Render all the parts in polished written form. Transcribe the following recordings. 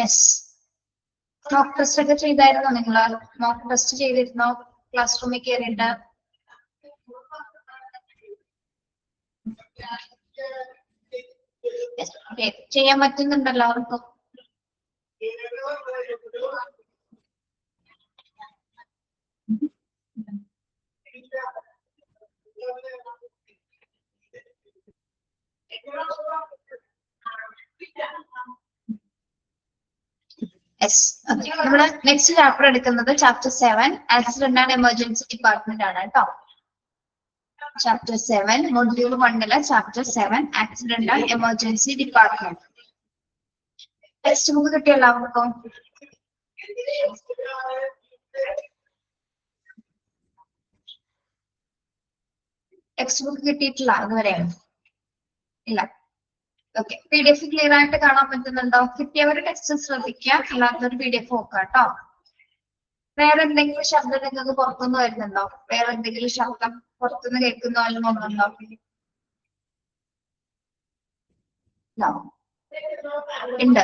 Yes. Mock test ഒക്കെ ചെയ്തായിരുന്നോ നിങ്ങള്? Mock test ചെയ്തിരുന്നോ ക്ലാസ് റൂമിൽ കയറിയിട്ട്? ചെയ്യാൻ പറ്റുന്നുണ്ട് എല്ലാവർക്കും? യെസ്. നമ്മള് നെക്സ്റ്റ് ചാപ്റ്റർ എടുക്കുന്നത് chapter 7 accident and emergency department ആണ് കേട്ടോ. Chapter 7 module 1 chapter 7 accident and emergency department. Text book കിട്ടിയ എല്ലാവർക്കും? ടെക്സ്റ്റ് ബുക്ക് കിട്ടിയിട്ടില്ല ഇതുവരെ? ഇല്ല. ഓക്കെ. PDF ക്ലിയർ ആയിട്ട് കാണാൻ പറ്റുന്നുണ്ടോ? കിട്ടിയവര് ടെക്സ്റ്റ് ശ്രദ്ധിക്കുക, അല്ലാത്തവർ PDF നോക്കാം കേട്ടോ. വേറെ എന്തെങ്കിലും ശബ്ദം നിങ്ങൾക്ക് പുറത്തുനിന്ന് വരുന്നുണ്ടോ? വേറെ എന്തെങ്കിലും ശബ്ദം പുറത്തുനിന്ന് കേൾക്കുന്നോ എന്നുണ്ടോ? ഉണ്ട്.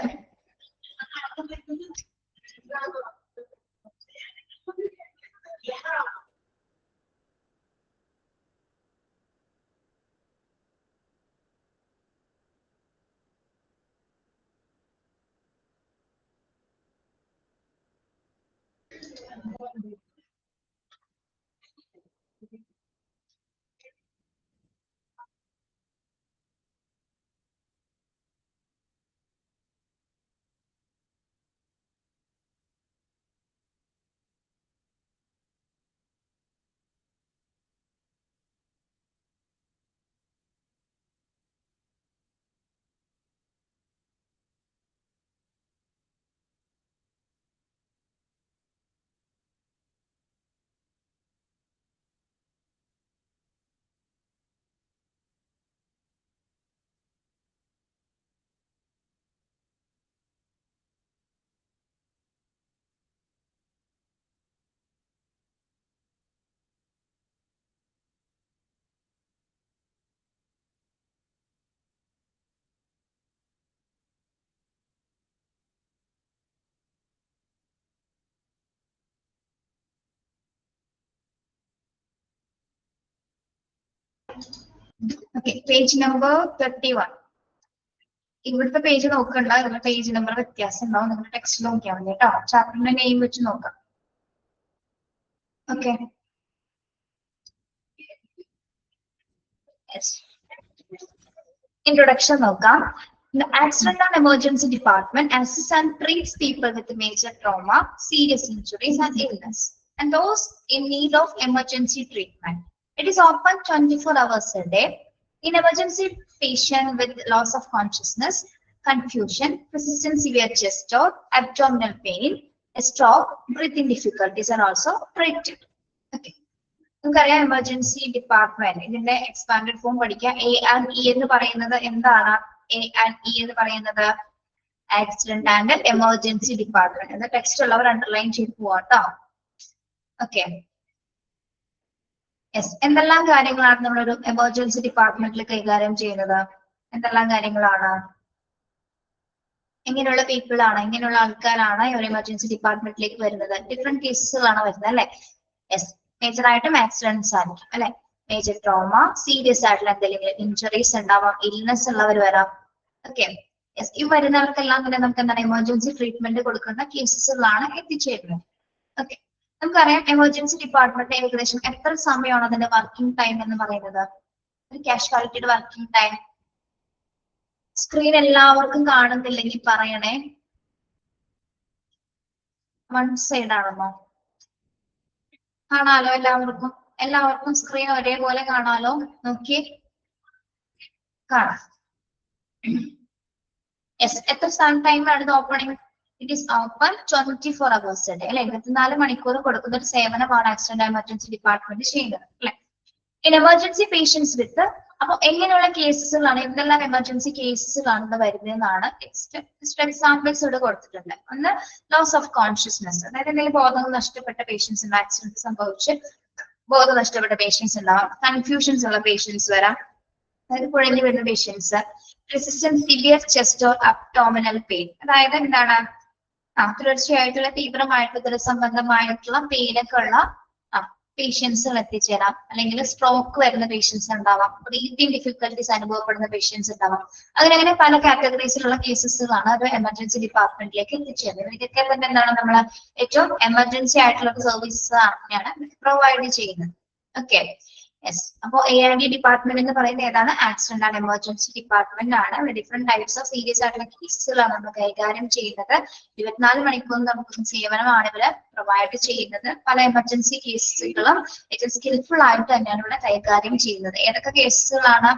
ഓക്കെ. Page number 31. ഇവിടുത്തെ പേജ് നോക്കണ്ട, ഇവിടെ പേജ് നമ്പർ വ്യത്യാസം ഉണ്ടാവും. നിങ്ങൾ ടെക്സ്റ്റ് നോക്കിയാൽ മതി കേട്ടോ. ചാപ്റ്ററിന്റെ നെയിം വെച്ച് നോക്കാം. ഓക്കെ. ഇൻട്രൊഡക്ഷൻ നോക്കാം. The Accident and Emergency Department assists and treats people with major trauma, serious injuries, and illness, and those in need of emergency treatment. It is open 24 hours a day. In emergency, patient with loss of consciousness, confusion, persistent severe chest or abdominal pain, stroke, breathing difficulties are also treated. Okay. നമുക്കറിയാം emergency department, ഇതിന്റെ expanded form പഠിക്കാം. A&E എന്ന് പറയുന്നത് എന്താണ്? A&E എന്ന് പറയുന്നത് accident and emergency department. എന്ന text ഉള്ളവർ അണ്ടർലൈൻ ചെയ്ത് പോവാട്ടോ. ഓക്കെ. യെസ്. എന്തെല്ലാം കാര്യങ്ങളാണ് നമ്മളൊരു എമർജൻസി ഡിപ്പാർട്ട്മെന്റിൽ കൈകാര്യം ചെയ്യുന്നത്? എന്തെല്ലാം കാര്യങ്ങളാണ്? എങ്ങനെയുള്ള പീപ്പിൾ ആണ്, എങ്ങനെയുള്ള ആൾക്കാരാണ് ഈ ഒരു എമർജൻസി ഡിപ്പാർട്ട്മെന്റിലേക്ക് വരുന്നത്? ഡിഫറെന്റ് കേസുകളാണ് വരുന്നത് അല്ലെ? യെസ്. മേജർ ആയിട്ടും ആക്സിഡൻസ് ആയിരിക്കും അല്ലെ? മേജർ ട്രോമ, സീരിയസ് ആയിട്ടുള്ള എന്തെങ്കിലും ഇഞ്ചുറീസ് ഉണ്ടാവാം, ഇൽനെസ് ഉള്ളവർ വരാം. ഓക്കെ. യെസ്. ഈ വരുന്നവർക്കെല്ലാം തന്നെ നമുക്ക് എന്താണ് എമർജൻസി ട്രീറ്റ്മെന്റ് കൊടുക്കുന്ന കേസുകളാണ് എത്തിച്ചേരുന്നത്. ഓക്കെ. നമുക്കറിയാം എമർജൻസി ഡിപ്പാർട്ട്മെന്റ് ഏകദേശം എത്ര സമയമാണ് അതിന്റെ വർക്കിംഗ് ടൈം എന്ന് പറയുന്നത്? ഒരു കാഷ്വാലിറ്റിയുടെ വർക്കിംഗ് ടൈം സ്ക്രീൻ എല്ലാവർക്കും കാണുന്നില്ലെങ്കിൽ പറയണേ. വൺ സൈഡ് ആണെന്നോ? കാണാലോ എല്ലാവർക്കും? എല്ലാവർക്കും സ്ക്രീൻ ഒരേപോലെ കാണാലോ? നോക്കി കാണാം. യെസ്. എത്ര ടൈമാണ് ഇത് opening? It is open 24 hours a day അല്ലെ? 24 മണിക്കൂർ കൊടുക്കുന്ന ഒരു സേവനമാണ് ആക്സിഡന്റ് എമർജൻസി ഡിപ്പാർട്ട്മെന്റ് ചെയ്യുന്നത് അല്ലെ? ഇൻ എമർജൻസി പേഷ്യൻസ് വിത്ത്, അപ്പൊ എങ്ങനെയുള്ള കേസുകളാണ്, എന്തെല്ലാം എമർജൻസി കേസുകളാണ് വരുന്നതെന്നാണ് എക്സാമ്പിൾസ് ഇവിടെ കൊടുത്തിട്ടുണ്ട്. ഒന്ന് ലോസ് ഓഫ് കോൺഷ്യസ്നെസ്, അതായത് എന്തെങ്കിലും ബോധം നഷ്ടപ്പെട്ട പേഷ്യൻസ് ഉണ്ട്, ആക്സിഡന്റ് സംഭവിച്ച് ബോധം നഷ്ടപ്പെട്ട പേഷ്യൻസ് ഉണ്ടാവാം. കൺഫ്യൂഷൻസ് ഉള്ള പേഷ്യൻസ് വരാം, അതായത് കുഴഞ്ഞു വരുന്ന patients. resistant severe chest or abdominal pain. അതായത് എന്താണ് തുടർച്ചയായിട്ടുള്ള തീവ്രമായിട്ടുള്ള ഉദരസംബന്ധമായിട്ടുള്ള പെയിനൊക്കെ ഉള്ള പേഷ്യൻസുകൾ എത്തിച്ചേരാം. അല്ലെങ്കിൽ സ്ട്രോക്ക് വരുന്ന പേഷ്യൻസ് ഉണ്ടാവാം, ബ്രീതിങ് ഡിഫിക്കൽട്ടീസ് അനുഭവപ്പെടുന്ന പേഷ്യൻസ് ഉണ്ടാവാം. അതിനങ്ങനെ പല കാറ്റഗറീസിലുള്ള കേസസുകളാണ് ഒരു എമർജൻസി ഡിപ്പാർട്ട്മെന്റിലേക്ക് എത്തിച്ചേരുന്നത്. ഇതൊക്കെ തന്നെ എന്താണ് നമ്മൾ ഏറ്റവും എമർജൻസി ആയിട്ടുള്ള സർവീസസ് ആണ് പ്രൊവൈഡ് ചെയ്യുന്നത്. Okay, yes. അപ്പോൾ ARD ഡിപ്പാർട്ട്മെന്റ് എന്ന് പറയുന്നത് ഏതാണ്? ആക്സിഡന്റ് ആൻഡ് എമർജൻസി ഡിപ്പാർട്ട്മെന്റ് ആണ്. ഡിഫറെന്റ് ടൈപ്സ് ഓഫ് സീരിയസ് ആയിട്ടുള്ള കേസുകളാണ് നമ്മൾ കൈകാര്യം ചെയ്യുന്നത്. 24 മണിക്കൂർ നമുക്ക് സേവനമാണ് ഇവര് പ്രൊവൈഡ് ചെയ്യുന്നത്. പല എമർജൻസി കേസുകളും ഏറ്റവും സ്കിൽഫുൾ ആയിട്ട് തന്നെയാണ് ഇവിടെ കൈകാര്യം ചെയ്യുന്നത്. ഏതൊക്കെ കേസുകളാണ്?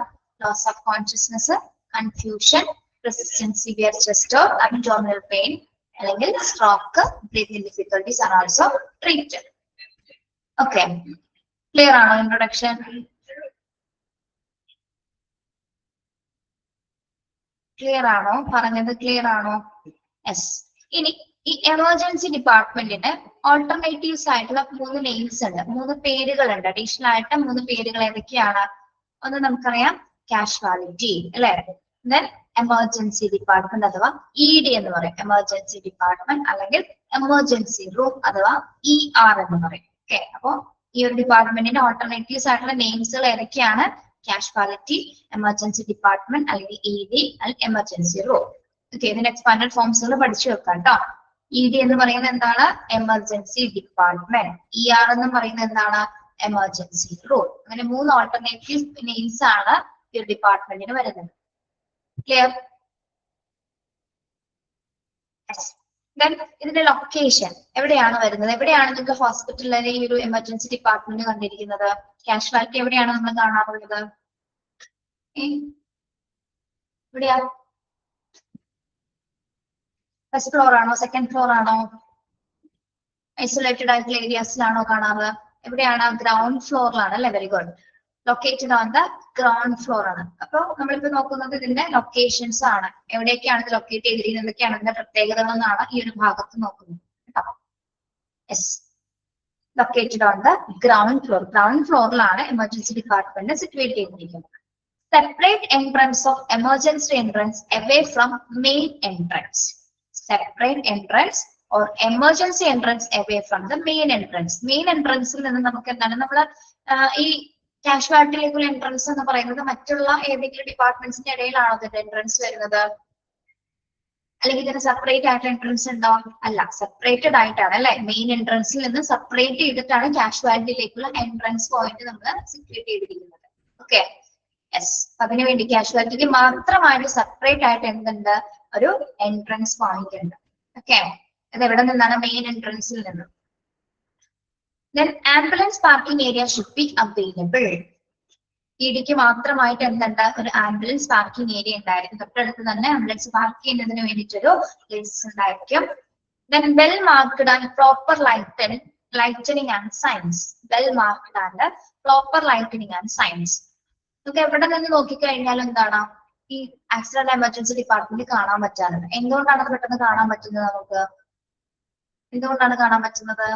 Loss of consciousness, confusion, resistant severe chest or abdominal pain, അല്ലെങ്കിൽ stroke, breathing difficulties are also treated. Okay, clear ആണോ ഇൻട്രൊഡക്ഷൻ? ക്ലിയർ ആണോ? പറഞ്ഞത് ക്ലിയർ ആണോ? യെസ്. ഇനി ഈ എമർജൻസി ഡിപ്പാർട്ട്മെന്റിന് ഓൾട്ടർനേറ്റീവ്സ് ആയിട്ടുള്ള 3 നെയിംസ് ഉണ്ട്, 3 പേരുകളുണ്ട്. അഡീഷണൽ ആയിട്ട് 3 പേരുകൾ ഏതൊക്കെയാണ്? ഒന്ന് നമുക്കറിയാം, കാഷ്വാലിറ്റി അല്ലെ. ദെൻ എമർജൻസി ഡിപ്പാർട്ട്മെന്റ് അഥവാ ED എന്ന് പറയും, എമർജൻസി ഡിപ്പാർട്ട്മെന്റ്, അല്ലെങ്കിൽ എമർജൻസി റൂം അഥവാ ER എന്ന് പറയും. ഓക്കെ, അപ്പോ ഈ ഒരു ഡിപ്പാർട്ട്മെന്റിന്റെ ഓൾട്ടർനേറ്റീവ്സ് ആയിട്ടുള്ള നെയിംസുകൾ ഏതൊക്കെയാണ്? കാഷ്വാലിറ്റി, എമർജൻസി ഡിപ്പാർട്ട്മെന്റ്, അല്ലെങ്കിൽ ED, അല്ലെങ്കിൽ എമർജൻസി റൂം. ഓക്കെ, ഇതിന്റെ എക്സ്പാൻഡഡ് ഫോംസുകൾ പഠിച്ചു വെക്കാം കേട്ടോ. ED എന്ന് പറയുന്നത് എന്താണ്? Emergency department. ER എന്ന് പറയുന്നത് എന്താണ്? Emergency room. അങ്ങനെ 3 ഓൾട്ടർനേറ്റീവ് നെയിംസ് ആണ് ഈ ഒരു ഡിപ്പാർട്ട്മെന്റിന് വരുന്നത്. ക്ലിയർ? ഇതിന്റെ ലൊക്കേഷൻ എവിടെയാണ് വരുന്നത്? എവിടെയാണ് നിങ്ങൾക്ക് ഹോസ്പിറ്റലിലെ ഈ ഒരു എമർജൻസി ഡിപ്പാർട്ട്മെന്റ് കണ്ടിരിക്കുന്നത്? കാഷ്വാലിറ്റി എവിടെയാണ് നമ്മൾ കാണാറുള്ളത്? എവിടെയാ? ഫസ്റ്റ് ഫ്ലോർ ആണോ? സെക്കൻഡ് ഫ്ലോർ ആണോ? ഐസൊലേറ്റഡ് ആയിട്ടുള്ള ഏരിയാസിലാണോ കാണാറ്? എവിടെയാണ്? ഗ്രൗണ്ട് ഫ്ലോറിലാണ് അല്ലെ? Very good. Located on the ground floor ആണ്. അപ്പൊ നമ്മളിപ്പോ നോക്കുന്നത് ഇതിന്റെ ലൊക്കേഷൻസ് ആണ്. എവിടെയൊക്കെയാണ് ഇത് ലൊക്കേറ്റ് ചെയ്തിരിക്കുന്നത്, എന്തൊക്കെയാണ് ഇതിന്റെ പ്രത്യേകതകൾ എന്നാണ് ഈ ഒരു ഭാഗത്ത് നോക്കുന്നത് കേട്ടോ. Yes, located on the ground floor. Ground ഫ്ലോറിലാണ് എമർജൻസി ഡിപ്പാർട്ട്മെന്റ് സിറ്റുവേറ്റ് ചെയ്തിരിക്കുന്നത്. Separate entrance of emergency entrance away from main entrance. Separate entrance or emergency entrance away from the main entrance. Main എൻട്രൻസിൽ നിന്ന് നമുക്ക് എന്താണ്, നമ്മള് ഈ കാഷ്വാലിറ്റിയിലേക്കുള്ള എൻട്രൻസ് എന്ന് പറയുന്നത് മറ്റുള്ള ഏതെങ്കിലും ഡിപ്പാർട്ട്മെന്റ്സിന്റെ ഇടയിലാണോ ഇതിന്റെ എൻട്രൻസ് വരുന്നത്? അല്ലെങ്കിൽ ഇതിന് സെപ്പറേറ്റ് ആയിട്ട് എൻട്രൻസ് ഉണ്ടോ? അല്ല, സെപ്പറേറ്റഡ് ആയിട്ടാണ് അല്ലെ. മെയിൻ എൻട്രൻസിൽ നിന്ന് സെപ്പറേറ്റ് ചെയ്തിട്ടാണ് കാഷ്വാലിറ്റിയിലേക്കുള്ള എൻട്രൻസ് പോയിന്റ് നമ്മൾ സിറ്റുവേറ്റ് ചെയ്തിരിക്കുന്നത്. Okay, yes. അതിനുവേണ്ടി കാഷ്വാലിറ്റിക്ക് മാത്രമായിട്ട് സെപ്പറേറ്റ് ആയിട്ട് എന്തുണ്ട്? ഒരു എൻട്രൻസ് പോയിന്റ് ഉണ്ട്. ഓക്കെ, അത് എവിടെ നിന്നാണ്? മെയിൻ എൻട്രൻസിൽ നിന്ന്. Then ambulance parking area should be available. EDക്ക് മാത്രമായിട്ട് എന്തുണ്ട്? ഒരു ആംബുലൻസ് പാർക്കിംഗ് ഏരിയ ഉണ്ടായിരിക്കും. തൊട്ടടുത്ത് തന്നെ ആംബുലൻസ് പാർക്ക് ചെയ്യുന്നതിന് വേണ്ടിയിട്ടൊരു പ്ലേസ് ഉണ്ടായിരിക്കും. Then well marked and proper lightening and signs. Well marked and proper lightening and signs. നമുക്ക് എവിടെ നിന്ന് നോക്കിക്കഴിഞ്ഞാൽ എന്താണ് ഈ ആക്സിഡന്റ് എമർജൻസി ഡിപ്പാർട്ട്മെന്റ് കാണാൻ പറ്റാറുണ്ട്. എന്തുകൊണ്ടാണ് അത് പെട്ടെന്ന് കാണാൻ പറ്റുന്നത്? നമുക്ക് എന്തുകൊണ്ടാണ് കാണാൻ പറ്റുന്നത്?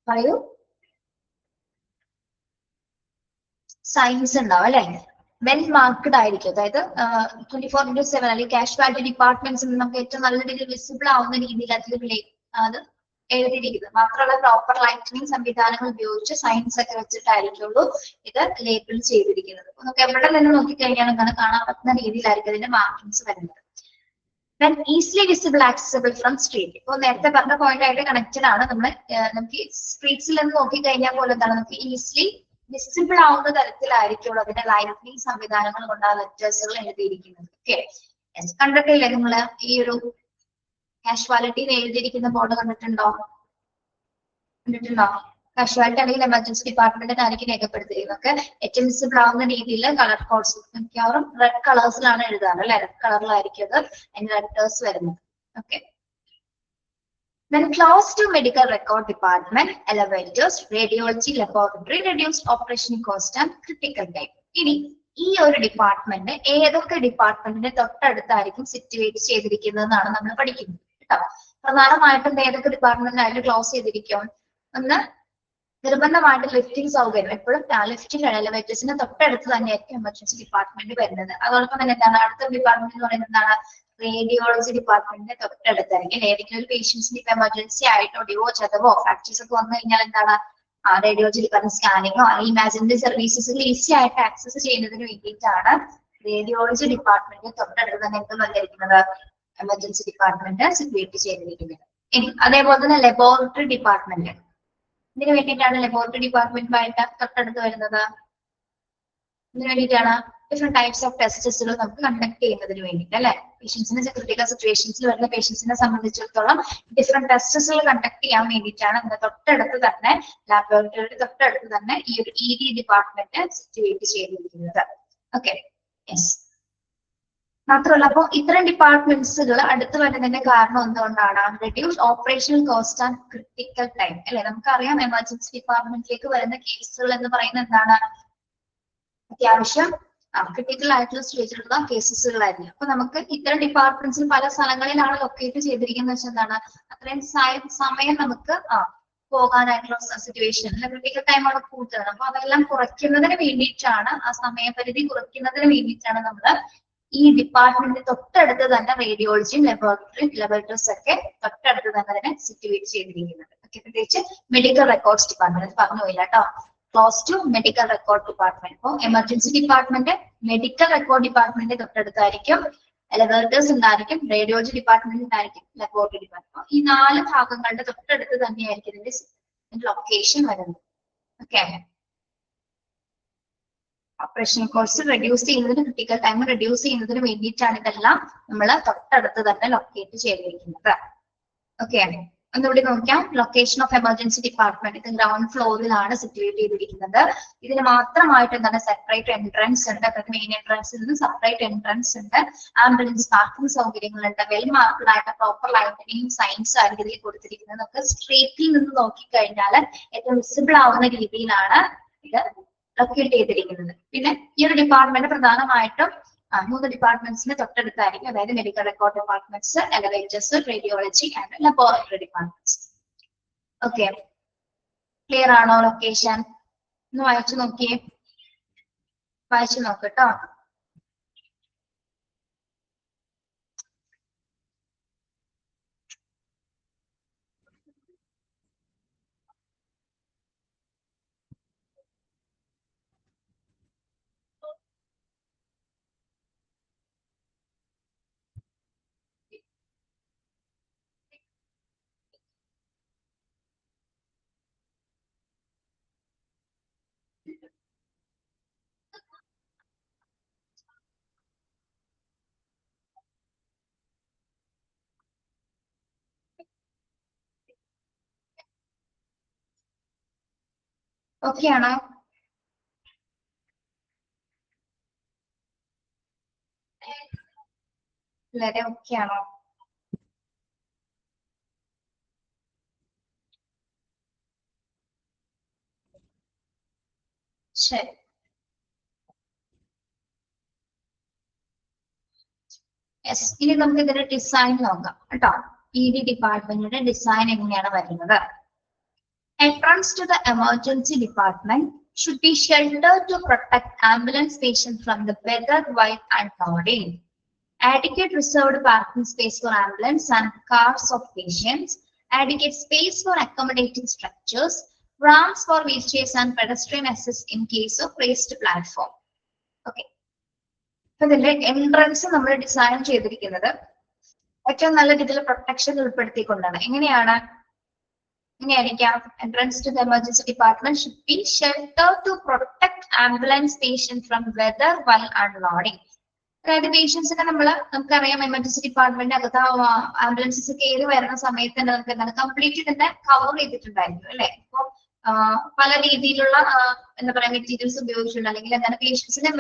പറയൂ. സൈൻസ് ഉണ്ടാവും അല്ലെ. വെൽ മാർക്ക്ഡ് ആയിരിക്കും. അതായത് 24/7 അല്ലെങ്കിൽ കാഷ്വാലിറ്റി ഡിപ്പാർട്ട്മെന്റ്സിൽ നമുക്ക് ഏറ്റവും നല്ല രീതിയിൽ വിസിബിൾ ആവുന്ന രീതിയിൽ അത് എഴുതിയിരിക്കുന്നത്. മാത്രമല്ല പ്രോപ്പർ ലൈറ്റനിങ് സംവിധാനങ്ങൾ ഉപയോഗിച്ച് സൈൻസ് ഒക്കെ വെച്ചിട്ടായിരിക്കുള്ളൂ ഇത് ലേബിൾ ചെയ്തിരിക്കുന്നത്. നമുക്ക് എവിടെ നിന്ന് നോക്കിക്കഴിഞ്ഞാൽ എന്താണ് കാണാൻ പറ്റുന്ന രീതിയിലായിരിക്കും ഇതിന്റെ മാർക്കിങ്സ് വരുന്നത്. Then easily visible accessible from street. ഇപ്പോൾ നേരത്തെ പറഞ്ഞ പോയിന്റ് ആയിട്ട് കണക്റ്റഡ് ആണ്. നമുക്ക് സ്ട്രീറ്റ്സിൽ നിന്ന് നോക്കിക്കഴിഞ്ഞാൽ പോലെ എന്താണ് നമുക്ക് ഈസിലി വിസിബിൾ ആവുന്ന തരത്തിലായിരിക്കുള്ളൂ അതിന്റെ ലൈറ്റിംഗ് സംവിധാനങ്ങൾ കൊണ്ട് ആ ലെറ്റേഴ്സുകൾ എഴുതിയിരിക്കുന്നത്. ഓക്കെ, കണ്ടിട്ടില്ലേ നിങ്ങള് ഈ ഒരു കാഷ്വാലിറ്റിയിൽ എഴുതിയിരിക്കുന്ന ബോർഡ് കണ്ടിട്ടുണ്ടോ? കാഷ്വാലിറ്റി അല്ലെങ്കിൽ എമർജൻസി ഡിപ്പാർട്ട്മെന്റിനായിരിക്കും രേഖപ്പെടുത്തിയിരിക്കുന്നതൊക്കെ ഏറ്റവും വിസിബിൾ ആവുന്ന രീതിയിൽ കളർ കോഡ്സ് മിക്കവാറും റെഡ് കളേഴ്സിലാണ് എഴുതാറ് അല്ലെ. റെഡ് കളറിലായിരിക്കും അത് അതിന്റെ ലെറ്റേഴ്സ് വരുന്നത്. Okay, then close to medical record department, elevators, radiology laboratory, reduced operation cost and critical time. ഇനി ഈ ഒരു ഡിപ്പാർട്ട്മെന്റ് ഏതൊക്കെ ഡിപ്പാർട്ട്മെന്റിന്റെ തൊട്ടടുത്തായിരിക്കും സിറ്റുവേറ്റ് ചെയ്തിരിക്കുന്നതെന്നാണ് നമ്മൾ പഠിക്കുന്നത് കേട്ടോ. പ്രധാനമായിട്ടും ഏതൊക്കെ ഡിപ്പാർട്ട്മെന്റിനായിട്ട് ക്ലോസ് ചെയ്തിരിക്കും? ഒന്ന് നിർബന്ധമായിട്ട് ലിഫ്റ്റിംഗ് സൗകര്യം എപ്പോഴും ലിഫ്റ്റിംഗ് എലവേറ്റേഴ്സിന് തൊട്ടടുത്ത് തന്നെയായിരിക്കും എമർജൻസി ഡിപ്പാർട്ട്മെന്റ് വരുന്നത്. അതോടൊപ്പം തന്നെ എന്താണ് അടുത്ത ഡിപ്പാർട്ട്മെന്റ് എന്ന് പറയുന്നത് എന്താണ് റേഡിയോളജി ഡിപ്പാർട്ട്മെന്റിന്റെ തൊട്ടടുത്തായിരിക്കും. ഏതെങ്കിലും ഒരു പേഷ്യൻസിന് ഇപ്പൊ എമർജൻസി ആയിട്ടോ ഒടിവോ ചതവോ ഫ്രാക്ചേഴ്സ് ഒക്കെ വന്നു കഴിഞ്ഞാൽ എന്താണ് റേഡിയോളജി ഡിപ്പാർട്ട്മെന്റ് സ്കാനിങ്ങോ അല്ലെങ്കിൽ ഇമാജിനറി സർവീസസിൽ ഈസി ആയിട്ട് ആക്സസ് ചെയ്യുന്നതിന് വേണ്ടിയിട്ടാണ് റേഡിയോളജി ഡിപ്പാർട്ട്മെന്റ് തൊട്ടടുത്ത് തന്നെ എന്ത് വന്നിരിക്കുന്നത് എമർജൻസി ഡിപ്പാർട്ട്മെന്റ് സിറ്റുവേറ്റ് ചെയ്തിരിക്കുന്നത്. ഇനി അതേപോലെ തന്നെ ലബോറട്ടറി ഡിപ്പാർട്ട്മെന്റ് ഇതിനു വേണ്ടിയിട്ടാണ് ലബോറട്ടറി ഡിപ്പാർട്ട്മെന്റുമായിട്ട് തൊട്ടടുത്ത് വരുന്നത്. ഇതിനു വേണ്ടിയിട്ടാണ് ഡിഫറെന്റ് ടൈപ്സ് ഓഫ് ടെസ്റ്റുകൾ നമുക്ക് കണ്ടക്ട് ചെയ്യുന്നതിന് വേണ്ടിയിട്ട് അല്ലെ. പേഷ്യൻസിന് ക്രിട്ടിക്കൽ സിറ്റുവേഷൻസിൽ വരുന്ന പേഷ്യൻസിനെ സംബന്ധിച്ചിടത്തോളം ഡിഫറെന്റ് ടെസ്റ്റുകൾ കണ്ടക്ട് ചെയ്യാൻ വേണ്ടിയിട്ടാണ് തൊട്ടടുത്ത് തന്നെ ലാബോറട്ടറിയുടെ തൊട്ടടുത്ത് തന്നെ ഈ ഒരു ED ഡിപ്പാർട്ട്മെന്റ് സിറ്റുവേറ്റ് ചെയ്തിരിക്കുന്നത്. Okay, yes. മാത്രമല്ല അപ്പോൾ ഇത്തരം ഡിപ്പാർട്ട്മെന്റ്സുകൾ അടുത്ത് വരുന്നതിന്റെ കാരണം എന്തുകൊണ്ടാണ് reduce operational cost and critical time അല്ലെ. നമുക്കറിയാം എമർജൻസി ഡിപ്പാർട്ട്മെന്റിലേക്ക് വരുന്ന കേസുകൾ എന്ന് പറയുന്നത് എന്താണ് അത്യാവശ്യം ക്രിട്ടിക്കൽ ആയിട്ടുള്ള സ്റ്റേജിലുള്ള കേസസുകളായിരുന്നു. അപ്പൊ നമുക്ക് ഇത്തരം ഡിപ്പാർട്ട്മെന്റ്സിൽ പല സ്ഥലങ്ങളിലാണ് ലൊക്കേറ്റ് ചെയ്തിരിക്കുന്നത് വെച്ചാൽ എന്താണ് അത്രയും സമയം നമുക്ക് പോകാനായിട്ടുള്ള സിറ്റുവേഷൻ ക്രിട്ടിക്കൽ ടൈം അവിടെ കൂടുതലാണ്. അപ്പൊ അതെല്ലാം കുറയ്ക്കുന്നതിന് വേണ്ടിയിട്ടാണ് ആ സമയപരിധി കുറയ്ക്കുന്നതിന് വേണ്ടിയിട്ടാണ് നമ്മൾ ഈ ഡിപ്പാർട്ട്മെന്റ് തൊട്ടടുത്ത് തന്നെ റേഡിയോളജിയും ലബോറട്ടറീസ് ഒക്കെ തൊട്ടടുത്ത് തന്നെ അതിനെ സിറ്റുവേറ്റ് ചെയ്തിരിക്കുന്നത്. പ്രത്യേകിച്ച് മെഡിക്കൽ റെക്കോർഡ്സ് ഡിപ്പാർട്ട്മെന്റ് പറഞ്ഞു പോയില്ല കേട്ടോ. Close to medical record department. അപ്പോൾ emergency department medical record department തൊട്ടടുത്തായിരിക്കും, ലബോറട്ടറീസ് ഉണ്ടായിരിക്കും, റേഡിയോളജി ഡിപ്പാർട്ട്മെന്റ് ഉണ്ടായിരിക്കും, ലബോറട്ടറി ഡിപ്പാർട്ട്മെന്റ്. ഈ 4 ഭാഗങ്ങളുടെ തൊട്ടടുത്ത് തന്നെയായിരിക്കും ഇതിന്റെ ലൊക്കേഷൻ വരുന്നത്. ഓക്കെ, ഓപ്പറേഷണൽ കോസ്റ്റ് റെഡ്യൂസ് ചെയ്യുന്നതിന് ക്രിട്ടിക്കൽ ടൈം റെഡ്യൂസ് ചെയ്യുന്നതിന് വേണ്ടിയിട്ടാണ് ഇതെല്ലാം നമ്മൾ തൊട്ടടുത്ത് തന്നെ ലൊക്കേറ്റ് ചെയ്തിരിക്കുന്നത്. ഓക്കെ, ഒന്നുകൂടി നോക്കാം. ലൊക്കേഷൻ ഓഫ് എമർജൻസി ഡിപ്പാർട്ട്മെന്റ് ഇത് ഗ്രൗണ്ട് ഫ്ലോറിലാണ് സിറ്റുവേറ്റ് ചെയ്തിരിക്കുന്നത്. ഇതിന് മാത്രമായിട്ട് എന്താണ് സെപ്പറേറ്റ് എൻട്രൻസ് ഉണ്ട്. മെയിൻ എൻട്രൻസിൽ നിന്ന് സെപ്പറേറ്റ് എൻട്രൻസ് ഉണ്ട്. ആംബുലൻസ് പാർക്കിംഗ് സൗകര്യങ്ങളുണ്ട്. വെൽ മാർക്കഡ് ആയിട്ട് പ്രോപ്പർ ലൈറ്റിനിങ് സൈൻസ് ആയിരിക്കും ഇതിൽ കൊടുത്തിരിക്കുന്നത്. നമുക്ക് സ്ട്രീറ്റിൽ നിന്ന് നോക്കിക്കഴിഞ്ഞാൽ ഏറ്റവും വിസിബിൾ ആവുന്ന രീതിയിലാണ് ഇത് ലൊക്കേറ്റ് ചെയ്തിരിക്കുന്നത്. പിന്നെ ഈ ഒരു ഡിപ്പാർട്ട്മെന്റ് പ്രധാനമായിട്ടും 3 ഡിപ്പാർട്ട്മെന്റ്സിന് തൊട്ടടുത്തായിരിക്കും. അതായത് medical record departments, elevators, radiology and laboratory departments. Okay, clear ആണോ ലൊക്കേഷൻ? ഒന്ന് വായിച്ചു നോക്കിയേ, വായിച്ചു നോക്കട്ടോ. ഓക്കെ ആണോ? വളരെ ഓക്കെ ആണോ? ശരി, യെസ്. ഇനി നമുക്ക് ഇതിന്റെ ഡിസൈൻ നോക്കാം കേട്ടോ. ED ഡിപ്പാർട്ട്മെന്റിന്റെ ഡിസൈൻ എങ്ങനെയാണ് വരുന്നത്? Entrance to the emergency department should be sheltered to protect ambulance patients from the weather, wind, and flooding. Adequate reserved parking space for ambulance and cars of patients. Adequate space for accommodating structures. Ramps for wheelchairs and pedestrian access in case of raised platform. Okay. ഇതിന്റെ entrance നമ്മൾ design ചെയ്തിരിക്കുന്നത് ഏറ്റവും നല്ല രീതിയിൽ protection ഉൾപ്പെടുത്തിക്കൊണ്ടാണ്. എങ്ങനെയാണ്? Entrance to the emergency department should be sheltered to protect ambulance patients from weather, while unloading. അതായത് പേഷ്യൻസിനെ നമുക്കറിയാം emergency department അകത്ത് ആംബുലൻസസ് കയറി വരുന്ന സമയത്ത് തന്നെ നമുക്ക് എന്താണ് കംപ്ലീറ്റ് തന്നെ കവർ ചെയ്തിട്ടുണ്ടായിരുന്നു അല്ലെ. അപ്പൊ പല രീതിയിലുള്ള എന്താ പറയാ മെറ്റീരിയൽസ് ഉപയോഗിച്ചിട്ടുണ്ട്. അല്ലെങ്കിൽ എന്താണ് പേഷ്യൻസിന്റെ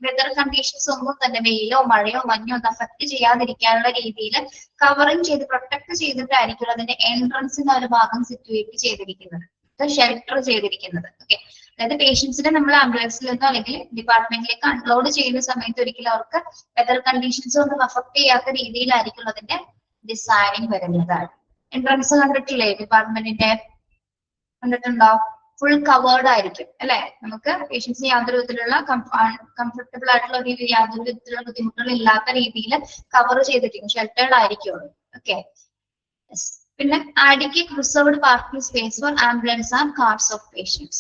വെതർ കണ്ടീഷൻസ് ഒന്നും തന്നെ വെയിലോ മഴയോ മഞ്ഞോ ഒന്നും അഫക്ട് ചെയ്യാതിരിക്കാനുള്ള രീതിയിൽ കവറിങ് ചെയ്ത് പ്രൊട്ടക്ട് ചെയ്തിട്ടായിരിക്കും അതിന്റെ എൻട്രൻസിന്റെ ഒരു ഭാഗം സിറ്റുവേറ്റ് ചെയ്തിരിക്കുന്നത്, ഷെൽട്ടർ ചെയ്തിരിക്കുന്നത്. ഓക്കെ, അതായത് പേഷ്യൻസിനെ നമ്മൾ ആംബുലൻസിൽ നിന്നോ അല്ലെങ്കിൽ ഡിപ്പാർട്ട്മെന്റിലേക്ക് അൺലോഡ് ചെയ്യുന്ന സമയത്ത് ഒരിക്കലും അവർക്ക് വെതർ കണ്ടീഷൻസ് ഒന്നും അഫക്ട് ചെയ്യാത്ത രീതിയിലായിരിക്കും അതിന്റെ ഡിസൈനിങ് വരുന്നത്. എൻട്രൻസ് കണ്ടിട്ടില്ലേ ഡിപ്പാർട്ട്മെന്റിന്റെ? കണ്ടിട്ടുണ്ടോ? ഫുൾ കവേർഡ് ആയിരിക്കും അല്ലെ. നമുക്ക് പേഷ്യൻസിന് യാതൊരു വിധത്തിലുള്ള കംഫർട്ടബിൾ ആയിട്ടുള്ള ഒരു യാതൊരു വിധത്തിലുള്ള ബുദ്ധിമുട്ടുകൾ ഇല്ലാത്ത രീതിയിൽ കവർ ചെയ്തിരിക്കും, ഷെൽട്ടേർഡ് ആയിരിക്കുള്ളൂ. ഓക്കെ. പിന്നെ adequate reserved parking space for ambulance and cars of patients.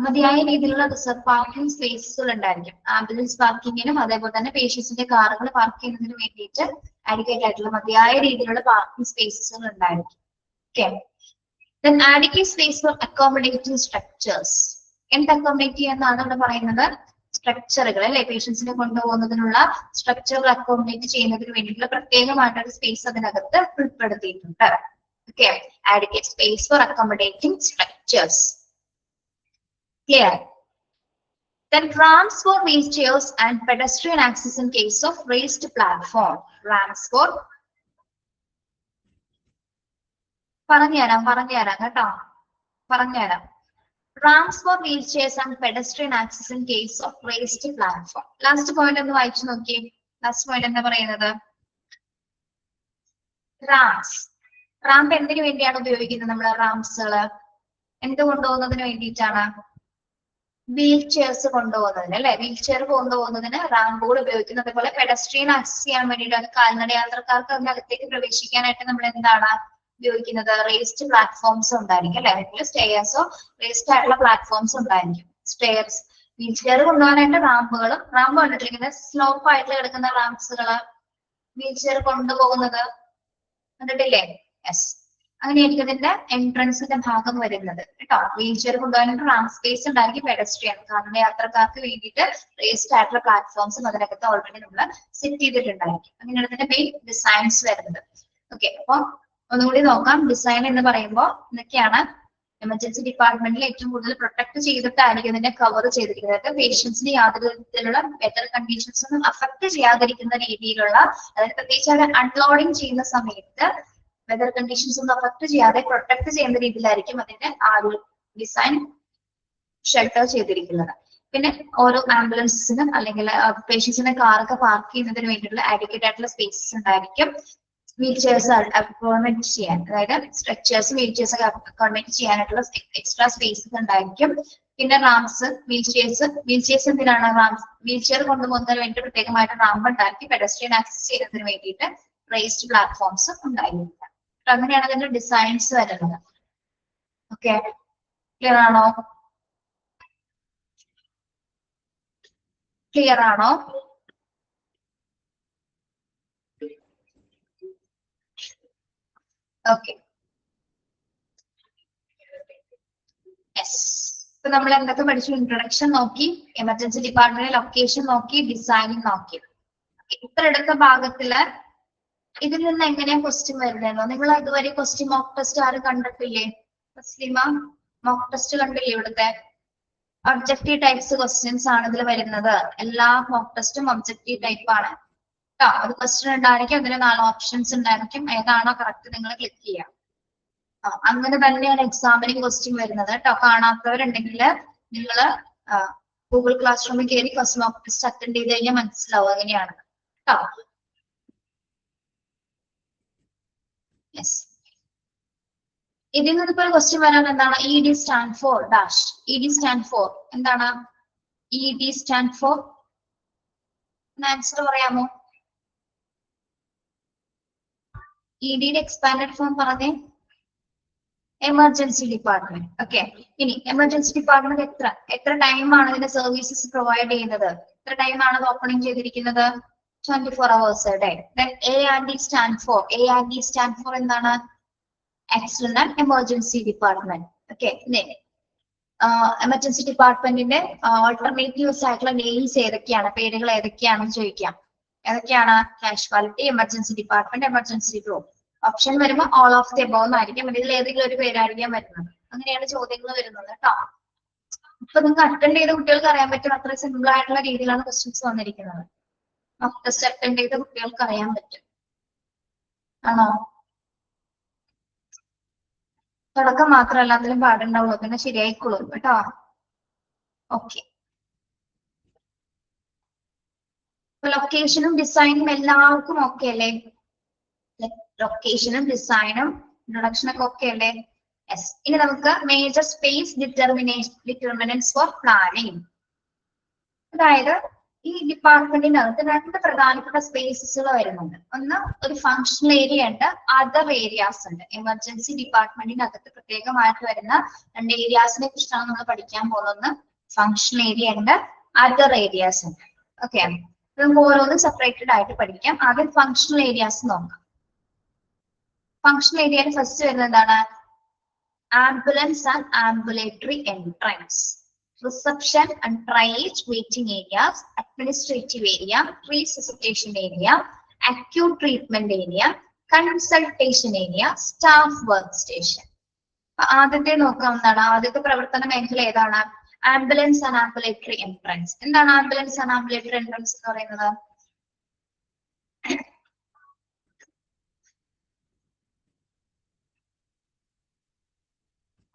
മതിയായ രീതിയിലുള്ള റിസർവ് പാർക്കിംഗ് സ്പേസുകൾ ഉണ്ടായിരിക്കും ആംബുലൻസ് പാർക്കിങ്ങിനും അതേപോലെ തന്നെ പേഷ്യൻസിന്റെ കാറുകൾ പാർക്ക് ചെയ്യുന്നതിന് വേണ്ടിയിട്ട് adequate ആയിട്ടുള്ള മതിയായ രീതിയിലുള്ള പാർക്കിംഗ് സ്പേസുകൾ ഉണ്ടായിരിക്കും. Okay. Then adequate space for accommodating structures. എന്ത് അക്കോമഡേറ്റ് ചെയ്യാന്നാണ് ഇവിടെ പറയുന്നത്? സ്ട്രക്ചറുകൾ അല്ലെ, പേഷ്യൻസിനെ കൊണ്ടുപോകുന്നതിനുള്ള സ്ട്രക്ചറുകൾ അക്കോമഡേറ്റ് ചെയ്യുന്നതിന് വേണ്ടിയിട്ടുള്ള പ്രത്യേകമായിട്ടൊരു സ്പേസ് അതിനകത്ത് ഉൾപ്പെടുത്തിയിട്ടുണ്ട്. Okay. adequate space for accommodating structures. Clear? Then ramps for wheelchairs and pedestrian access in case of raised platform. Ramps for പറഞ്ഞുതരാം കേട്ടോ, പറഞ്ഞുതരാം. Ramps for wheelchairs and pedestrian access in case of raised platform. Last point ഒന്ന് വായിച്ചു നോക്കിയേ. Last point എന്താ പറയുന്നത്? Rams. Ramp എന്തിനു വേണ്ടിയാണ് ഉപയോഗിക്കുന്നത് നമ്മൾ? റാംസുകള് എന്ത് കൊണ്ടുപോകുന്നതിന് വേണ്ടിയിട്ടാണ്? വീൽ ചെയർസ് കൊണ്ടുപോകുന്നതിന് അല്ലെ. വീൽ ചെയർ കൊണ്ടുപോകുന്നതിന് റാമ്പുകൾ ഉപയോഗിക്കുന്നത്. അതുപോലെ പെഡസ്ട്രിയൻ ആക്സസ് ചെയ്യാൻ വേണ്ടിയിട്ടാണ്, കാൽനട യാത്രക്കാർക്ക് അതിനകത്തേക്ക് പ്രവേശിക്കാനായിട്ട് നമ്മൾ എന്താണ് ഉപയോഗിക്കുന്നത്? റേസ്ഡ് പ്ലാറ്റ്ഫോംസ് ഉണ്ടായിരിക്കും അല്ലെ, അല്ലെങ്കിൽ സ്റ്റെയർസോ റേസ്ഡ് ആയിട്ടുള്ള പ്ലാറ്റ്ഫോംസ് ഉണ്ടായിരിക്കും. സ്റ്റെയർസ്, വീൽ ചെയർ കൊണ്ടുപോകാനായിട്ട് റാമ്പുകളും, റാമ്പ് കണ്ടിട്ടിരിക്കുന്നത് സ്ലോപ്പ് ആയിട്ട് കിടക്കുന്ന റാംപ്സുകള് വീൽ ചെയർ കൊണ്ടുപോകുന്നത് കണ്ടിട്ടില്ലേ? യെസ്, അങ്ങനെയായിരിക്കും ഇതിന്റെ എൻട്രൻസിന്റെ ഭാഗം വരുന്നത് കേട്ടോ. വീൽ ചെയർ കൊണ്ടുപോകാനായിട്ട് റാം സ്പേസ് ഉണ്ടായിരിക്കും. പെഡസ്ട്രിയൻ കാരണം യാത്രക്കാർക്ക് വേണ്ടിയിട്ട് റേസ്ഡ് ആയിട്ടുള്ള പ്ലാറ്റ്ഫോംസും അതിനകത്ത് ഓൾറെഡി നമ്മൾ സെറ്റ് ചെയ്തിട്ടുണ്ടായിരിക്കും. അങ്ങനെയാണ് ഇതിന്റെ മെയിൻ ഡിസൈൻസ് വരുന്നത്. ഓക്കെ, അപ്പൊ ഒന്നുകൂടി നോക്കാം. ഡിസൈൻ എന്ന് പറയുമ്പോൾ ഇതൊക്കെയാണ് എമർജൻസി ഡിപ്പാർട്ട്മെന്റിൽ ഏറ്റവും കൂടുതൽ പ്രൊട്ടക്ട് ചെയ്തിട്ടായിരിക്കും ഇതിനെ കവർ ചെയ്തിരിക്കുന്നത്. പേഷ്യൻസിന് യാതൊരു വിധത്തിലുള്ള വെതർ കണ്ടീഷൻസ് ഒന്നും അഫക്ട് ചെയ്യാതിരിക്കുന്ന രീതിയിലുള്ള, അതായത് പ്രത്യേകിച്ച് അത് അൺലോഡിങ് ചെയ്യുന്ന സമയത്ത് വെതർ കണ്ടീഷൻസ് ഒന്നും അഫക്ട് ചെയ്യാതെ പ്രൊട്ടക്ട് ചെയ്യുന്ന രീതിയിലായിരിക്കും അതിന്റെ ആ ഒരു ഡിസൈൻ ഷെൽട്ടർ ചെയ്തിരിക്കുന്നത്. പിന്നെ ഓരോ ആംബുലൻസിനും അല്ലെങ്കിൽ പേഷ്യൻസിന്റെ കാറൊക്കെ പാർക്ക് ചെയ്യുന്നതിന് വേണ്ടിയിട്ടുള്ള adequate ആയിട്ടുള്ള സ്പേസസ് ഉണ്ടായിരിക്കും. വീൽ ചെയർസ് അക്കോമഡേറ്റ് ചെയ്യാൻ, അതായത് സ്ട്രക്ചേഴ്സ് വീൽ ചെയർസ് ഒക്കെ അക്കോമഡേറ്റ് ചെയ്യാനായിട്ടുള്ള എക്സ്ട്രാ സ്പേസസ് ഉണ്ടായിരിക്കും. പിന്നെ റാംസ്, വീൽ ചെയർസ് എന്തിനാണ്? റാംസ് വീൽ ചെയർ കൊണ്ടുപോകുന്നതിന് വേണ്ടി പ്രത്യേകമായിട്ട് റാമ്പ് ഉണ്ടായിരിക്കും. പെഡസ്ട്രിയൻ ആക്സസ് ചെയ്യുന്നതിന് വേണ്ടിയിട്ട് റേസ്ഡ് പ്ലാറ്റ്ഫോംസ് ഉണ്ടായിരിക്കും. അങ്ങനെയാണ് അതിന്റെ ഡിസൈൻസ് വരുന്നത്. ഓക്കെ, ക്ലിയർ ആണോ? ക്ലിയർ ആണോ? Okay, yes. ഇപ്പൊ നമ്മൾ എന്തൊക്കെ പഠിച്ചു? ഇൻട്രൊഡക്ഷൻ നോക്കി, എമർജൻസി ഡിപ്പാർട്ട്മെന്റ് ലൊക്കേഷൻ നോക്കി, ഡിസൈനിങ് നോക്കി. ഇത്ര എടുത്ത ഭാഗത്തില് ഇതിൽ നിന്ന് എങ്ങനെയാ ക്വസ്റ്റ്യൻ വരുന്നതെന്നോ? നിങ്ങൾ അതുവരെ ക്വസ്റ്റ്യൻ മോക്ക് ടെസ്റ്റ് ആരും കണ്ടിട്ടില്ലേ? തസ്ലിമ, മോക്ക് ടെസ്റ്റ് കണ്ടില്ലേ? ഇവിടുത്തെ ഒബ്ജക്റ്റീവ് ടൈപ്സ് ക്വസ്റ്റ്യൻസ് ആണ് ഇതിൽ വരുന്നത്. എല്ലാ മോക്ക് ടെസ്റ്റും ഒബ്ജക്റ്റീവ് ടൈപ്പ് ആണ് കേട്ടോ. അത് ക്വസ്റ്റ്യൻ ഉണ്ടായിരിക്കും, അതിന് 4 ഓപ്ഷൻസ് ഉണ്ടായിരിക്കും. ഏതാണോ കറക്റ്റ് നിങ്ങൾ ക്ലിക്ക് ചെയ്യാം. അങ്ങനെ തന്നെയാണ് എക്സാമിന് ക്വസ്റ്റ്യൻ വരുന്നത് കേട്ടോ. കാണാത്തവരുണ്ടെങ്കിൽ നിങ്ങൾ ഗൂഗിൾ ക്ലാസ് റൂമിൽ കയറി ഫസ്റ്റ് മോക്ക് ടെസ്റ്റ് അറ്റൻഡ് ചെയ്ത് കഴിഞ്ഞാൽ മനസ്സിലാവും എങ്ങനെയാണ് കേട്ടോ. യെസ്, ഇതിൽ നിന്നിപ്പോ ഒരു ക്വസ്റ്റ്യൻ വരാൻ എന്താണ്? ED stand for dash. ED stand for എന്താണ്? ED സ്റ്റാൻഡ് ഫോർ ആൻസർ പറയാമോ? EDയുടെ എക്സ്പാൻഡഡ് ഫോം പറഞ്ഞേ. Emergency department. ഓക്കെ, ഇനി എമർജൻസി ഡിപ്പാർട്ട്മെന്റ് എത്ര ടൈമാണ് ഇതിന്റെ സർവീസസ് പ്രൊവൈഡ് ചെയ്യുന്നത്? എത്ര ടൈമാണ് അത് ഓപ്പണിംഗ് ചെയ്തിരിക്കുന്നത്? 24 hours a day. Then A&D stand for, A&D stand for എന്താണ്? Accident and emergency department. Okay, emergency ഡിപ്പാർട്ട്മെന്റിന്റെ ഓൾട്ടർനേറ്റീവ്സ് ആയിട്ടുള്ള നെയിംസ് ഏതൊക്കെയാണ്, പേരുകൾ ഏതൊക്കെയാണെന്ന് ചോദിക്കാം. ഏതൊക്കെയാണ്? Casualty, emergency department, emergency room. Option വരുമ്പോൾ ഓൾ ഓഫ് ദി എബോവ് എന്നായിരിക്കും. ഇതിൽ ഏതെങ്കിലും ഒരു പേരായിരിക്കാം വരുന്നത്. അങ്ങനെയാണ് ചോദ്യങ്ങൾ വരുന്നത് കേട്ടോ. ഇപ്പൊ നിങ്ങൾക്ക് അറ്റൻഡ് ചെയ്ത കുട്ടികൾക്ക് അറിയാൻ പറ്റും, അത്ര സിമ്പിൾ ആയിട്ടുള്ള രീതിയിലാണ് ക്വസ്റ്റ്യൻസ് വന്നിരിക്കുന്നത്. ടെസ്റ്റ് അറ്റൻഡ് ചെയ്ത കുട്ടികൾക്ക് അറിയാൻ പറ്റും. ആണോ? തുടക്കം മാത്രമല്ല അതിലും പാടുണ്ടാവുള്ളൂ, പിന്നെ ശരിയായിക്കോളും കേട്ടോ. ഓക്കെ, ലൊക്കേഷനും ഡിസൈനും എല്ലാവർക്കും ഓക്കെ അല്ലേ? ലൊക്കേഷനും ഡിസൈനും ഇൻട്രൊഡക്ഷനൊക്കെ ഓക്കെ അല്ലേ? യെസ്. ഇനി നമുക്ക് major space determinants for planning. അതായത് ഈ ഡിപ്പാർട്ട്മെന്റിനകത്ത് രണ്ട് പ്രധാനപ്പെട്ട സ്പേസസുകൾ വരുന്നുണ്ട്. ഒന്ന് ഒരു ഫങ്ഷണൽ ഏരിയ ഉണ്ട്, അതർ ഏരിയാസ് ഉണ്ട്. എമർജൻസി ഡിപ്പാർട്ട്മെന്റിനകത്ത് പ്രത്യേകമായിട്ട് വരുന്ന രണ്ട് ഏരിയാസിനെ കുറിച്ചാണ് നമ്മൾ പഠിക്കാൻ പോകുന്നത്. ഫങ്ഷണൽ ഏരിയ ഉണ്ട്, അതർ ഏരിയാസ് ഉണ്ട്. ഓക്കെ, നമുക്ക് ഓരോന്നും സെപ്പറേറ്റഡ് ആയിട്ട് പഠിക്കാം. ആദ്യം ഫങ്ഷണൽ ഏരിയാസ് നോക്കാം. ഫങ്ഷണൽ ഏരിയയിൽ ഫസ്റ്റ് വരുന്നത് എന്താണ്? Ambulance and ambulatory entrance, reception and triage waiting areas, administrative area, resuscitation area, acute treatment area, consultation area, staff workstation. ആദ്യത്തെ നോക്കാം എന്താണ്? ആദ്യത്തെ പ്രവർത്തന മേഖല ഏതാണ്? Ambulance and ambulatory entrance. എന്താണ് ആംബുലൻസ് ആൻഡ് ആംബുലേറ്ററി എൻട്രൻസ് എന്ന് പറയുന്നത്?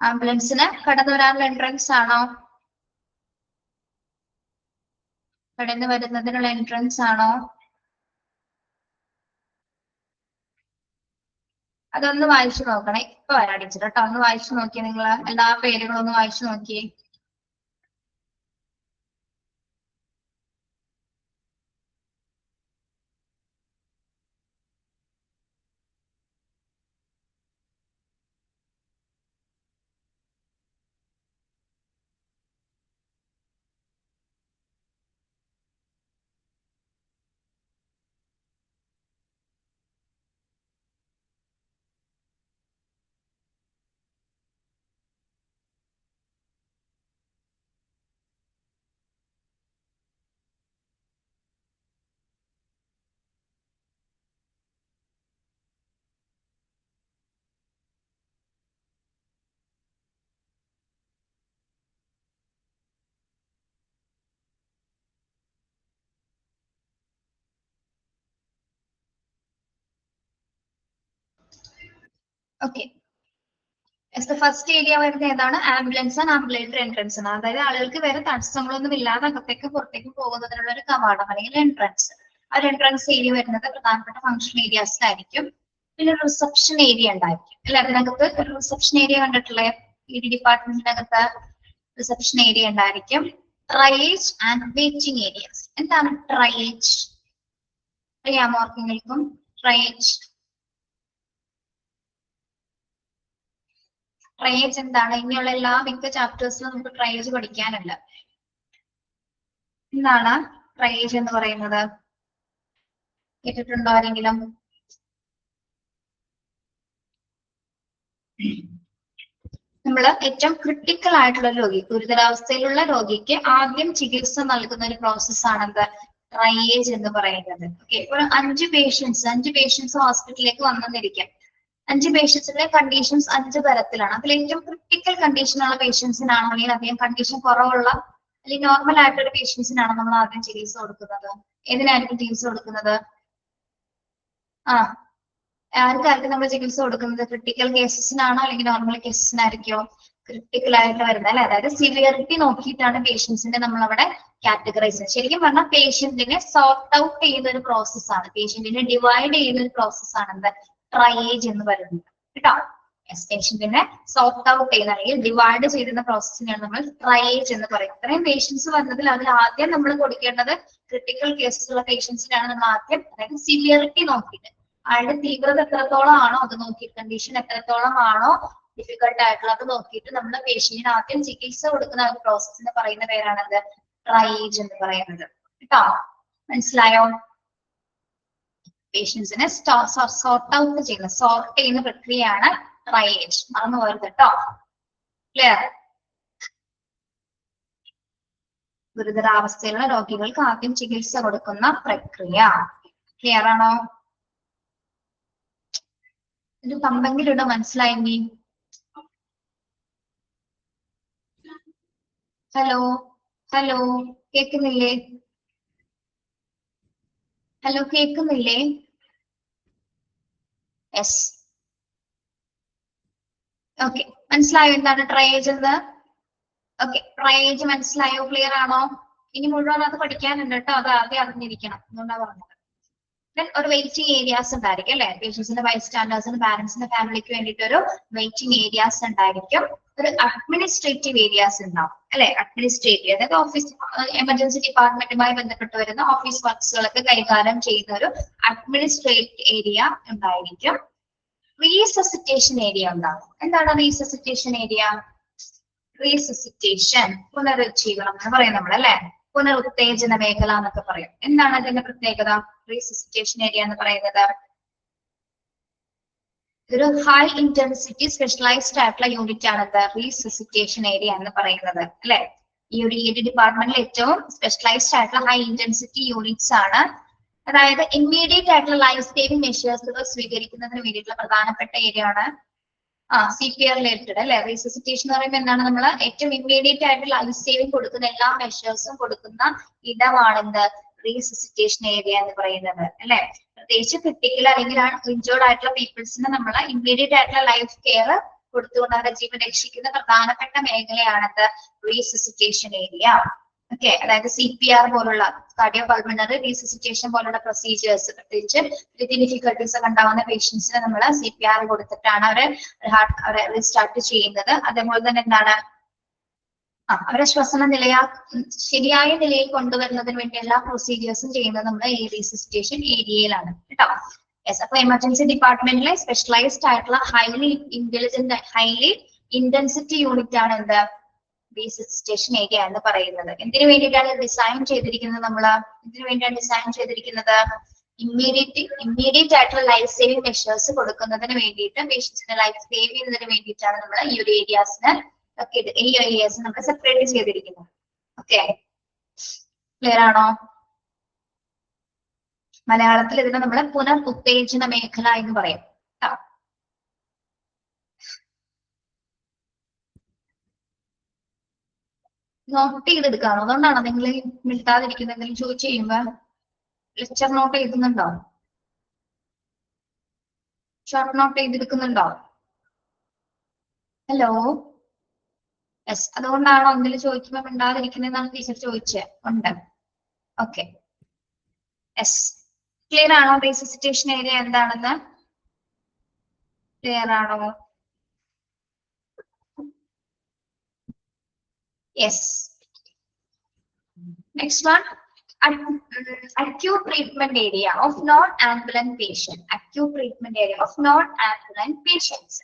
ആംബുലൻസിന് കടന്നു വരാനുള്ള എൻട്രൻസ് ആണോ? കടന്നു വരുന്നതിനുള്ള എൻട്രൻസ് ആണോ? അതൊന്ന് വായിച്ചു നോക്കണേ. ഇപ്പൊ വരാൻ ടീച്ചർ കേട്ടോ. ഒന്ന് വായിച്ചു നോക്കിയേ, നിങ്ങൾ എല്ലാ പേരുകളും ഒന്ന് വായിച്ചു നോക്കിയേ. ഓക്കെ, ഫസ്റ്റ് ഏരിയ വരുന്നത് ഏതാണ്? ആംബുലൻസ് ആൻഡ് ആംബുലേറ്ററി എൻട്രൻസ് ആണ്. അതായത് ആളുകൾക്ക് വേറെ തടസ്സങ്ങളൊന്നും ഇല്ലാതെ അകത്തേക്കും പുറത്തേക്കും പോകുന്നതിനുള്ള ഒരു കവാടം അല്ലെങ്കിൽ എൻട്രൻസ്. ആ ഒരു എൻട്രൻസ് ഏരിയ വരുന്നത് പ്രധാനപ്പെട്ട ഫംഗ്ഷൻ ഏരിയാസിലായിരിക്കും. പിന്നെ റിസപ്ഷൻ ഏരിയ ഉണ്ടായിരിക്കും അല്ലെ? അതിനകത്ത് ഒരു റിസപ്ഷൻ ഏരിയ കണ്ടിട്ടുള്ളേ? ഈ ഡിപ്പാർട്ട്മെന്റിനകത്ത് റിസപ്ഷൻ ഏരിയ ഉണ്ടായിരിക്കും. Triage and waiting areas. എന്താണ് ട്രയേജ്? അറിയാമോ ആർക്കെങ്കിലും? ട്രയേജ് ട്രയേജ് എന്താണ്? ഇനിയുള്ള എല്ലാ മിക്ക ചാപ്റ്റേഴ്സിലും നമുക്ക് ട്രയേജ് പഠിക്കാനുണ്ട്. എന്താണ് ട്രയേജ് എന്ന് പറയുന്നത്? കേട്ടിട്ടുണ്ടോ ആരെങ്കിലും? നമ്മൾ ഏറ്റവും ക്രിട്ടിക്കൽ ആയിട്ടുള്ള രോഗി, ഗുരുതരാവസ്ഥയിലുള്ള രോഗിക്ക് ആദ്യം ചികിത്സ നൽകുന്ന ഒരു പ്രോസസ് ആണെന്ത്? ട്രയേജ് എന്ന് പറയുന്നത്. ഓക്കെ, ഒരു 5 പേഷ്യൻസ് ഹോസ്പിറ്റലിലേക്ക് വന്നെന്നിരിക്കാം. 5 പേഷ്യൻസിന്റെ കണ്ടീഷൻസ് 5 തരത്തിലാണ്. അതിൽ ഏറ്റവും ക്രിട്ടിക്കൽ കണ്ടീഷനുള്ള പേഷ്യൻസിനാണോ, അല്ലെങ്കിൽ അധികം കണ്ടീഷൻ കുറവുള്ള അല്ലെങ്കിൽ നോർമൽ ആയിട്ടൊരു പേഷ്യൻസിനാണോ നമ്മൾ ആദ്യം ചികിത്സ കൊടുക്കുന്നത്? ഏതിനായിരിക്കും ചികിത്സ കൊടുക്കുന്നത്? ആർക്കായിരിക്കും നമ്മൾ ചികിത്സ കൊടുക്കുന്നത്? ക്രിട്ടിക്കൽ കേസസിനാണോ അല്ലെങ്കിൽ നോർമൽ കേസസിനായിരിക്കോ? ക്രിട്ടിക്കൽ ആയിട്ട് വരുന്നത് അല്ലെ? അതായത് സിവിയറിറ്റി നോക്കിയിട്ടാണ് പേഷ്യൻസിനെ നമ്മൾ അവിടെ കാറ്റഗറൈസ് ചെയ്യുന്നത്. ശരിക്കും പറഞ്ഞാൽ പേഷ്യന്റിനെ സോർട്ട് ഔട്ട് ചെയ്യുന്ന ഒരു പ്രോസസ്സാണ്, പേഷ്യന്റിനെ ഡിവൈഡ് ചെയ്യുന്ന ഒരു പ്രോസസ്സാണ് എന്ത്? ട്രയേജ് എന്ന് പറയുന്നത് കേട്ടോ. പേഷ്യന്റിനെ സോർട്ട് ഔട്ട് ചെയ്യുന്ന അല്ലെങ്കിൽ ഡിവൈഡ് ചെയ്യുന്ന പ്രോസസ്സിനെയാണ് നമ്മൾ ട്രയേജ് എന്ന് പറയുന്നത്. ഇത്രയും പേഷ്യൻസ് വന്നതിൽ അതിൽ ആദ്യം നമ്മൾ കൊടുക്കേണ്ടത് ക്രിട്ടിക്കൽ കേസസ് ഉള്ള പേഷ്യൻസിനാണ് നമ്മൾ ആദ്യം, അതായത് സിവിയറിറ്റി നോക്കിയിട്ട് അയാളുടെ തീവ്രത എത്രത്തോളം ആണോ അത് നോക്കിയിട്ട്, കണ്ടീഷൻ എത്രത്തോളം ആണോ ഡിഫിക്കൽട്ട് ആയിട്ടുള്ളത് നോക്കിയിട്ട് നമ്മൾ പേഷ്യന്റിന് ആദ്യം ചികിത്സ കൊടുക്കുന്ന ഒരു പ്രോസസ്സിന് പറയുന്ന പേരാണത് ട്രയേജ് എന്ന് പറയുന്നത് കേട്ടോ. മനസ്സിലായോ? പേഷ്യൻസിനെ സോർട്ട് ഔട്ട് ചെയ്യുന്ന, സോർട്ട് ചെയ്യുന്ന പ്രക്രിയയാണ് ട്രയേജ്. മറന്നു പോകരുത് കേട്ടോ. ക്ലിയർ? ഗുരുതരാവസ്ഥയിലുള്ള രോഗികൾക്ക് ആദ്യം ചികിത്സ കൊടുക്കുന്ന പ്രക്രിയ. ക്ലിയർ ആണോ? ഇത് തമ്പെങ്കിലൂടെ മനസ്സിലായെങ്കിൽ. ഹലോ ഹലോ, കേൾക്കുന്നില്ലേ? ഹലോ, കേൾക്കുന്നില്ലേ? യെസ്. ഓക്കെ, മനസ്സിലായോ എന്താണ് ട്രയേജ് എന്ന്? ഓക്കെ, ട്രയേജ് മനസ്സിലായോ? ക്ലിയർ ആണോ? ഇനി മുഴുവൻ അത് പഠിക്കാനുണ്ട് കേട്ടോ, അത് ആദ്യം അറിഞ്ഞിരിക്കണം, അതുകൊണ്ടാ പറഞ്ഞത്. Then ഒരു വെയിറ്റിംഗ് ഏരിയാസ് ഉണ്ടായിരിക്കും അല്ലെ, പേഷ്യൻസിന്റെ ബൈസ്റ്റാൻഡേഴ്സിന് പാരന്റ്സിന്റെ ഫാമിലിക്ക് വേണ്ടിയിട്ട് ഒരു വെയിറ്റിംഗ് ഏരിയാസ് ഉണ്ടായിരിക്കും. ഒരു അഡ്മിനിസ്ട്രേറ്റീവ് ഏരിയാസ് ഉണ്ടാവും അല്ലെ, അഡ്മിനിസ്ട്രേറ്റീവ് അതായത് ഓഫീസ് എമർജൻസി ഡിപ്പാർട്ട്മെന്റുമായി ബന്ധപ്പെട്ട് വരുന്ന ഓഫീസ് വർക്ക്സുകളൊക്കെ കൈകാര്യം ചെയ്യുന്ന ഒരു അഡ്മിനിസ്ട്രേറ്റീവ് ഏരിയ ഉണ്ടായിരിക്കും. റീസസിറ്റേഷൻ ഏരിയ ഉണ്ടാവും. എന്താണ് റീസസിറ്റേഷൻ ഏരിയ? റീസസിറ്റേഷൻ പുനരുജ്ജീവനം എന്ന് പറയും നമ്മൾ അല്ലെ, പുനരുത്തേജന മേഖല എന്നൊക്കെ പറയും. എന്താണ് അതിന്റെ പ്രത്യേകത? റീസസിറ്റേഷൻ ഏരിയ എന്ന് പറയുന്നത് ഒരു ഹൈ ഇന്റൻസിറ്റി സ്പെഷ്യലൈസ്ഡ് ആയിട്ടുള്ള യൂണിറ്റ് ആണ് റീസസിറ്റേഷൻ ഏരിയ എന്ന് പറയുന്നത് അല്ലെ. ഈ ഒരു ഡിപ്പാർട്ട്മെന്റിൽ ഏറ്റവും സ്പെഷ്യലൈസ്ഡ് ആയിട്ടുള്ള ഹൈ ഇന്റൻസിറ്റി യൂണിറ്റ്സ് ആണ്. അതായത് ഇമ്മീഡിയറ്റ് ആയിട്ടുള്ള ലൈഫ് സേവിംഗ് മെഷേഴ്സുകൾ സ്വീകരിക്കുന്നതിന് വേണ്ടിയിട്ടുള്ള പ്രധാനപ്പെട്ട ഏരിയ ആണ് CPR റിലേറ്റഡ് അല്ലെ. റീസസിറ്റേഷൻ എന്ന് പറയുമ്പോൾ എന്താണ്, നമ്മൾ ഏറ്റവും ഇമ്മീഡിയറ്റ് ആയിട്ട് ലൈഫ് സേവിംഗ് കൊടുക്കുന്ന എല്ലാ മെഷേഴ്സും കൊടുക്കുന്ന ഇടമാണ് റീസസിറ്റേഷൻ ഏരിയ എന്ന് പറയുന്നത് അല്ലെ. പ്രത്യേകിച്ച് ക്രിട്ടിക്കൽ അല്ലെങ്കിൽ ഇഞ്ചേർഡ് ആയിട്ടുള്ള പീപ്പിൾസിന് നമ്മൾ ഇമ്മീഡിയറ്റ് ആയിട്ടുള്ള ലൈഫ് കെയർ കൊടുത്തുകൊണ്ട് അവരുടെ ജീവൻ രക്ഷിക്കുന്ന പ്രധാനപ്പെട്ട മേഖലയാണത് റീസസിറ്റേഷൻ ഏരിയ. ഓക്കെ, അതായത് CPR പോലുള്ള കാർഡിയോ പൾമണറി റീസസിറ്റേഷൻ പോലുള്ള പ്രൊസീജിയേഴ്സ്, പ്രത്യേകിച്ച് ബ്രീതിങ് ഡിഫിക്കൽട്ടീസ് ഒക്കെ ഉണ്ടാവുന്ന പേഷ്യൻസിന് നമ്മൾ CPR കൊടുത്തിട്ടാണ് അവരെ റീസ്റ്റാർട്ട് ചെയ്യുന്നത്. അതേപോലെ തന്നെ എന്താണ്, അവരെ ശ്വസന ശരിയായ നിലയിൽ കൊണ്ടുവരുന്നതിന് വേണ്ടി എല്ലാ പ്രൊസീജിയേഴ്സും ചെയ്യുന്നത് നമ്മൾ ഈ റീസസിറ്റേഷൻ ഏരിയയിലാണ് കേട്ടോ. യെസ്, അപ്പൊ എമർജൻസി ഡിപ്പാർട്ട്മെന്റിലെ സ്പെഷ്യലൈസ്ഡ് ആയിട്ടുള്ള ഹൈലി ഇന്റൻസിറ്റി യൂണിറ്റ് ആണ് എന്ത് റീസസിറ്റേഷൻ ഏരിയ എന്ന് പറയുന്നത്. എന്തിനു വേണ്ടിയിട്ടാണ് ഡിസൈൻ ചെയ്തിരിക്കുന്നത്? എന്തിനു വേണ്ടിയാണ് ഡിസൈൻ ചെയ്തിരിക്കുന്നത്? ഇമ്മീഡിയറ്റ് ആയിട്ടുള്ള ലൈഫ് സേവിംഗ് മെഷേഴ്സ് കൊടുക്കുന്നതിന് വേണ്ടിയിട്ട്, പേഷ്യൻസിന്റെ ലൈഫ് സേവ് ചെയ്യുന്നതിന് വേണ്ടിയിട്ടാണ് നമ്മൾ ഈ ഒരു ഏരിയാസ് നമ്മൾ സെപ്പറേറ്റ് ചെയ്തിരിക്കുന്നത്. ഓക്കെ, ക്ലിയർ ആണോ? മലയാളത്തിൽ ഇതിനെ നമ്മൾ പുനരുത്തേജന മേഖല എന്ന് പറയും. നോട്ട് ചെയ്തെടുക്കാണോ? അതുകൊണ്ടാണോ നിങ്ങൾ മിണ്ടാതിരിക്കുന്നത്? എന്തെങ്കിലും ചോദിച്ചു കഴിയുമ്പോ ലെക്ചർ നോട്ട് എഴുതുന്നുണ്ടോ? ഷോർട്ട് നോട്ട് ചെയ്തെടുക്കുന്നുണ്ടോ? ഹലോ, യെസ്, അതുകൊണ്ടാണോ എന്തെങ്കിലും ചോദിക്കുമ്പോ മിണ്ടാതിരിക്കുന്നതെന്നാണ് ടീച്ചർ ചോദിച്ചത്. ഉണ്ട്. ഓക്കെ, യെസ്, ക്ലിയർ ആണോ? റീസസിറ്റേഷൻ ഏരിയ എന്താണെന്ന് ക്ലിയർ ആണോ? Yes. Next one, acute treatment area of non-ambulant patient. Acute treatment area of non-ambulant patients.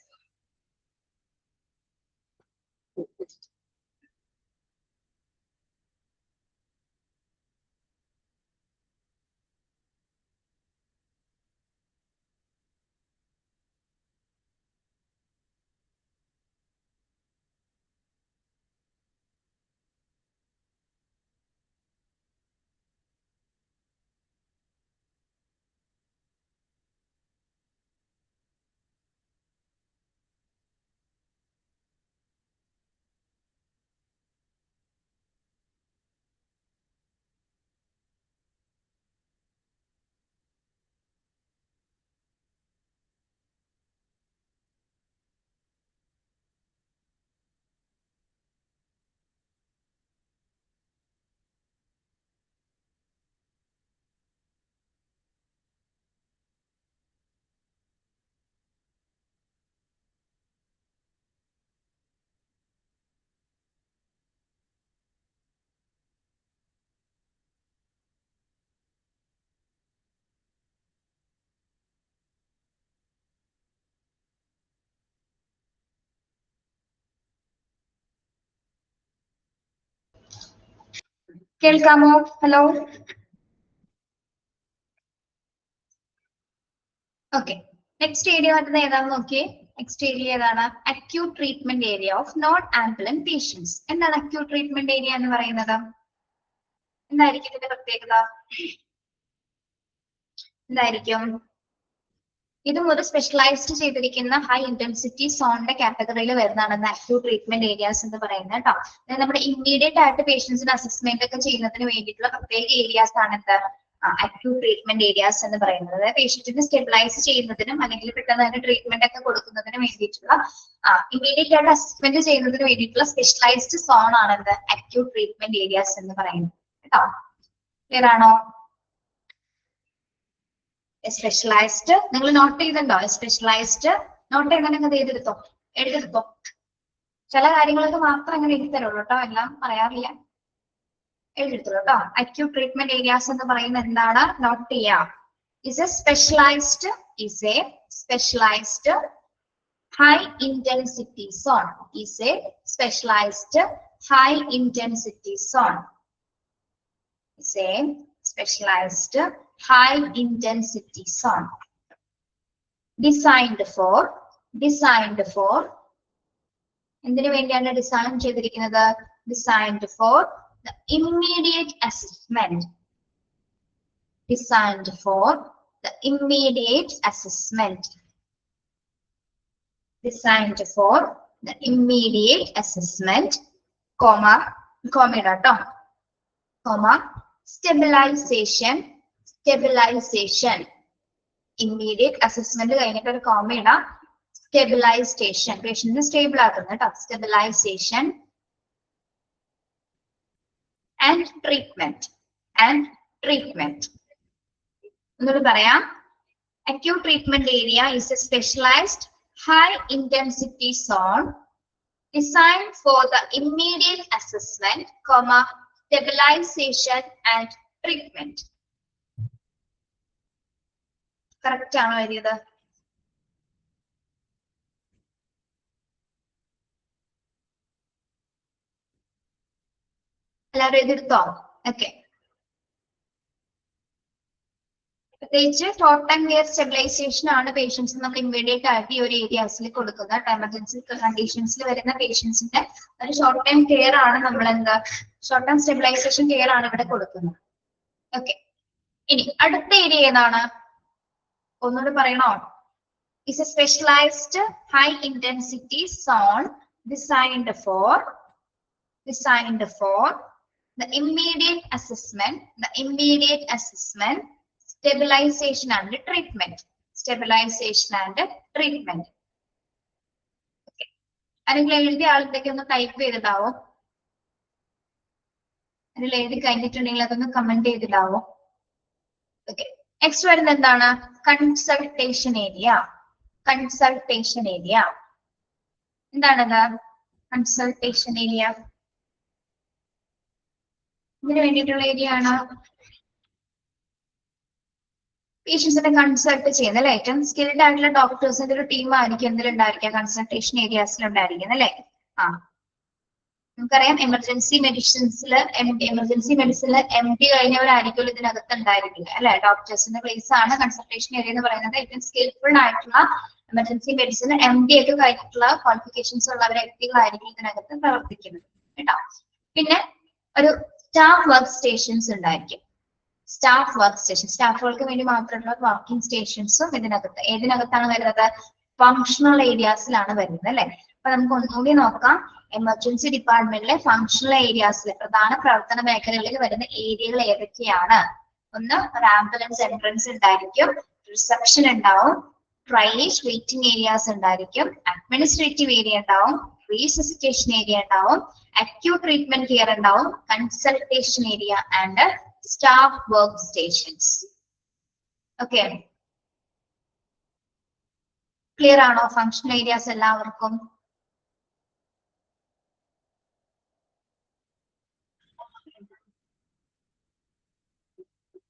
കേൾക്കാമോ? Hello, okay. നെക്സ്റ്റ് ഏരിയ വരുന്നത് ഏതാണെന്ന് നോക്കിയേ. നെക്സ്റ്റ് ഏരിയ ഏതാണ്? Acute treatment area of non ambulant patients. എന്താണ് acute treatment area എന്ന് പറയുന്നത്? എന്തായിരിക്കും ഇതിന്റെ പ്രത്യേകത? എന്തായിരിക്കും? ഇതും ഒരു സ്പെഷ്യലൈസ്ഡ് ചെയ്തിരിക്കുന്ന ഹൈ ഇന്റൻസിറ്റി സോണിന്റെ കാറ്റഗറിയിൽ വരുന്നതാണ് അക്യൂട്ട് ട്രീറ്റ്മെന്റ് ഏരിയാസ് എന്ന് പറയുന്നത് കേട്ടോ. നമ്മുടെ ഇമ്മീഡിയറ്റ് ആയിട്ട് പേഷ്യൻസിന് അസസ്മെന്റ് ഒക്കെ ചെയ്യുന്നതിന് വേണ്ടിയിട്ടുള്ള പ്രത്യേക ഏരിയാസ് ആണ് എന്ത് അക്യൂട്ട് ട്രീറ്റ്മെന്റ് ഏരിയാസ് എന്ന് പറയുന്നത്. അതായത് പേഷ്യന്റിനെ സ്റ്റെബിലൈസ് ചെയ്യുന്നതിനും അല്ലെങ്കിൽ പെട്ടെന്ന് തന്നെ ട്രീറ്റ്മെന്റ് ഒക്കെ കൊടുക്കുന്നതിന് വേണ്ടിയിട്ടുള്ള ഇമ്മീഡിയറ്റ് ആയിട്ട് അസസ്മെന്റ് ചെയ്യുന്നതിന് വേണ്ടിയിട്ടുള്ള സ്പെഷ്യലൈസ്ഡ് സോൺ ആണ് എന്ത് അക്യൂട്ട് ട്രീറ്റ്മെന്റ് ഏരിയാസ് എന്ന് പറയുന്നത് കേട്ടോ. ക്ലിയർ ആണോ? സ്പെഷ്യലൈസ്ഡ് നിങ്ങൾ നോട്ട് ചെയ്തിട്ടുണ്ടോ? സ്പെഷ്യലൈസ്ഡ് നോട്ട് ചെയ്യണമെങ്കിൽ എഴുതെടുത്തോ. ചില കാര്യങ്ങളൊക്കെ മാത്രം അങ്ങനെ എഴുതി തരുള്ളൂ കേട്ടോ, എല്ലാം പറയാറില്ല. എഴുതിയെടുത്തുള്ളൂ കേട്ടോ. അക്യൂട്ട് ട്രീറ്റ്മെന്റ് ഏരിയാസ് എന്ന് പറയുന്നത് എന്താണ്? നോട്ട് ചെയ്യാം. Is A specialised high intensity zone. Is a specialized high intensity zone. Is a specialized high intensity zone. Designed for എന്തിനു വേണ്ടിയാണ് ഡിസൈൻ ചെയ്തിരിക്കുന്നത്? Designed for the immediate assessment. Designed for the immediate assessment. Designed for the immediate assessment, comma, stabilization. Immediate assessment കഴിഞ്ഞിട്ട് ഒരു comma ഇടാം. Stabilization, patient stable ആക്കുന്നു കേട്ടോ. Stabilization and treatment. ഒന്നുകൂടി പറയാം. Acute treatment area is a specialized high intensity zone designed for the immediate assessment, comma, stabilization and treatment. Correct ആണോ എഴുതിയത്? എല്ലാവരും എഴുതിയെടുത്തോ? ഓക്കെ. പ്രത്യേകിച്ച് ഷോർട്ട് ടൈം കെയർ സ്റ്റെബിലൈസേഷൻ ആണ് പേഷ്യൻസ് നമ്മൾ ഇമ്മീഡിയറ്റ് ആയിട്ട് ഈ ഒരു ഏരിയാസിൽ കൊടുക്കുന്നത്. എമർജൻസി കണ്ടീഷൻസിൽ വരുന്ന പേഷ്യൻസിന്റെ ഒരു ഷോർട്ട് ടൈം കെയർ ആണ് നമ്മൾ ഷോർട്ട് ടൈം സ്റ്റെബിലൈസേഷൻ കെയർ ആണ് ഇവിടെ കൊടുക്കുന്നത്. ഓക്കെ. ഇനി അടുത്ത ഏരിയ ഏതാണ്? ഒന്നുകൂടി പറയണോ? Is A specialised high intensity zone designed for the immediate assessment, stabilization and treatment. Okay. ആരെങ്കിലും എഴുതിയ ആളുടെയൊക്കെ ഒന്ന് ടൈപ്പ് ചെയ്തിടാവോ? അതിൽ എഴുതി കഴിഞ്ഞിട്ടുണ്ടെങ്കിൽ അതൊന്ന് കമന്റ് ചെയ്തിടാവോ? ഓക്കെ. നെക്സ്റ്റ് വരുന്നത് എന്താണ്? Consultation area. എന്താണത്? കൺസൾട്ടേഷൻ ഏരിയ ഇതിന് വേണ്ടിയിട്ടുള്ള ഏരിയ ആണ്. പേഷ്യൻസിനെ കൺസൾട്ട് ചെയ്യുന്നത് അല്ലെ? ഏറ്റവും സ്കിൽഡ് ആയിട്ടുള്ള ഡോക്ടേഴ്സിന്റെ ഒരു ടീം ആയിരിക്കും എന്തിലുണ്ടായിരിക്കുക? കൺസൾട്ടേഷൻ ഏരിയാസിൽ ഉണ്ടായിരിക്കുന്നത് അല്ലെ? നമുക്കറിയാം എമർജൻസി മെഡിസിൻസിൽ MD കഴിഞ്ഞവരായിരിക്കും ഇതിനകത്ത് ഉണ്ടായിരിക്കില്ല അല്ലെ? ഡോക്ടേഴ്സിന്റെ പ്ലേസ് ആണ് കൺസൾട്ടേഷൻ ഏരിയ എന്ന് പറയുന്നത്. ഏറ്റവും സ്കിൽഫുൾ ആയിട്ടുള്ള എമർജൻസി മെഡിസിൻ MD ഒക്കെ കഴിഞ്ഞിട്ടുള്ള ക്വാളിഫിക്കേഷൻസ് ഉള്ളവരെ വ്യക്തികളായിരിക്കും ഇതിനകത്ത് പ്രവർത്തിക്കുന്നത് കേട്ടോ. പിന്നെ ഒരു സ്റ്റാഫ് വർക്ക് സ്റ്റേഷൻസ് ഉണ്ടായിരിക്കും. സ്റ്റാഫുകൾക്ക് വേണ്ടി മാത്രമുള്ള വർക്കിംഗ് സ്റ്റേഷൻസും ഇതിനകത്ത് ഏതിനകത്താണ് വരുന്നത്? ഫങ്ഷണൽ ഏരിയാസിലാണ് വരുന്നത് അല്ലെ? അപ്പൊ നമുക്ക് ഒന്നുകൂടി നോക്കാം. എമർജൻസി ഡിപ്പാർട്ട്മെന്റിലെ ഫങ്ഷണൽ ഏരിയാസിലെ പ്രധാന പ്രവർത്തന മേഖലകളിൽ വരുന്ന ഏരിയകൾ ഏതൊക്കെയാണ്? ഒന്ന്, ഒരു ആംബുലൻസ് എൻട്രൻസ് ഉണ്ടായിരിക്കും, റിസപ്ഷൻ ഉണ്ടാവും, ട്രയേജ് വെയിറ്റിംഗ് ഏരിയാസ് ഉണ്ടായിരിക്കും, അഡ്മിനിസ്ട്രേറ്റീവ് ഏരിയ ഉണ്ടാവും, റീസസിറ്റേഷൻ ഏരിയ ഉണ്ടാവും, അക്യൂട്ട് ട്രീറ്റ്മെന്റ് കെയർ ഉണ്ടാവും, consultation area and staff work stations. Okay, clear ആണോ ഫങ്ഷണൽ ഏരിയാസ് എല്ലാവർക്കും?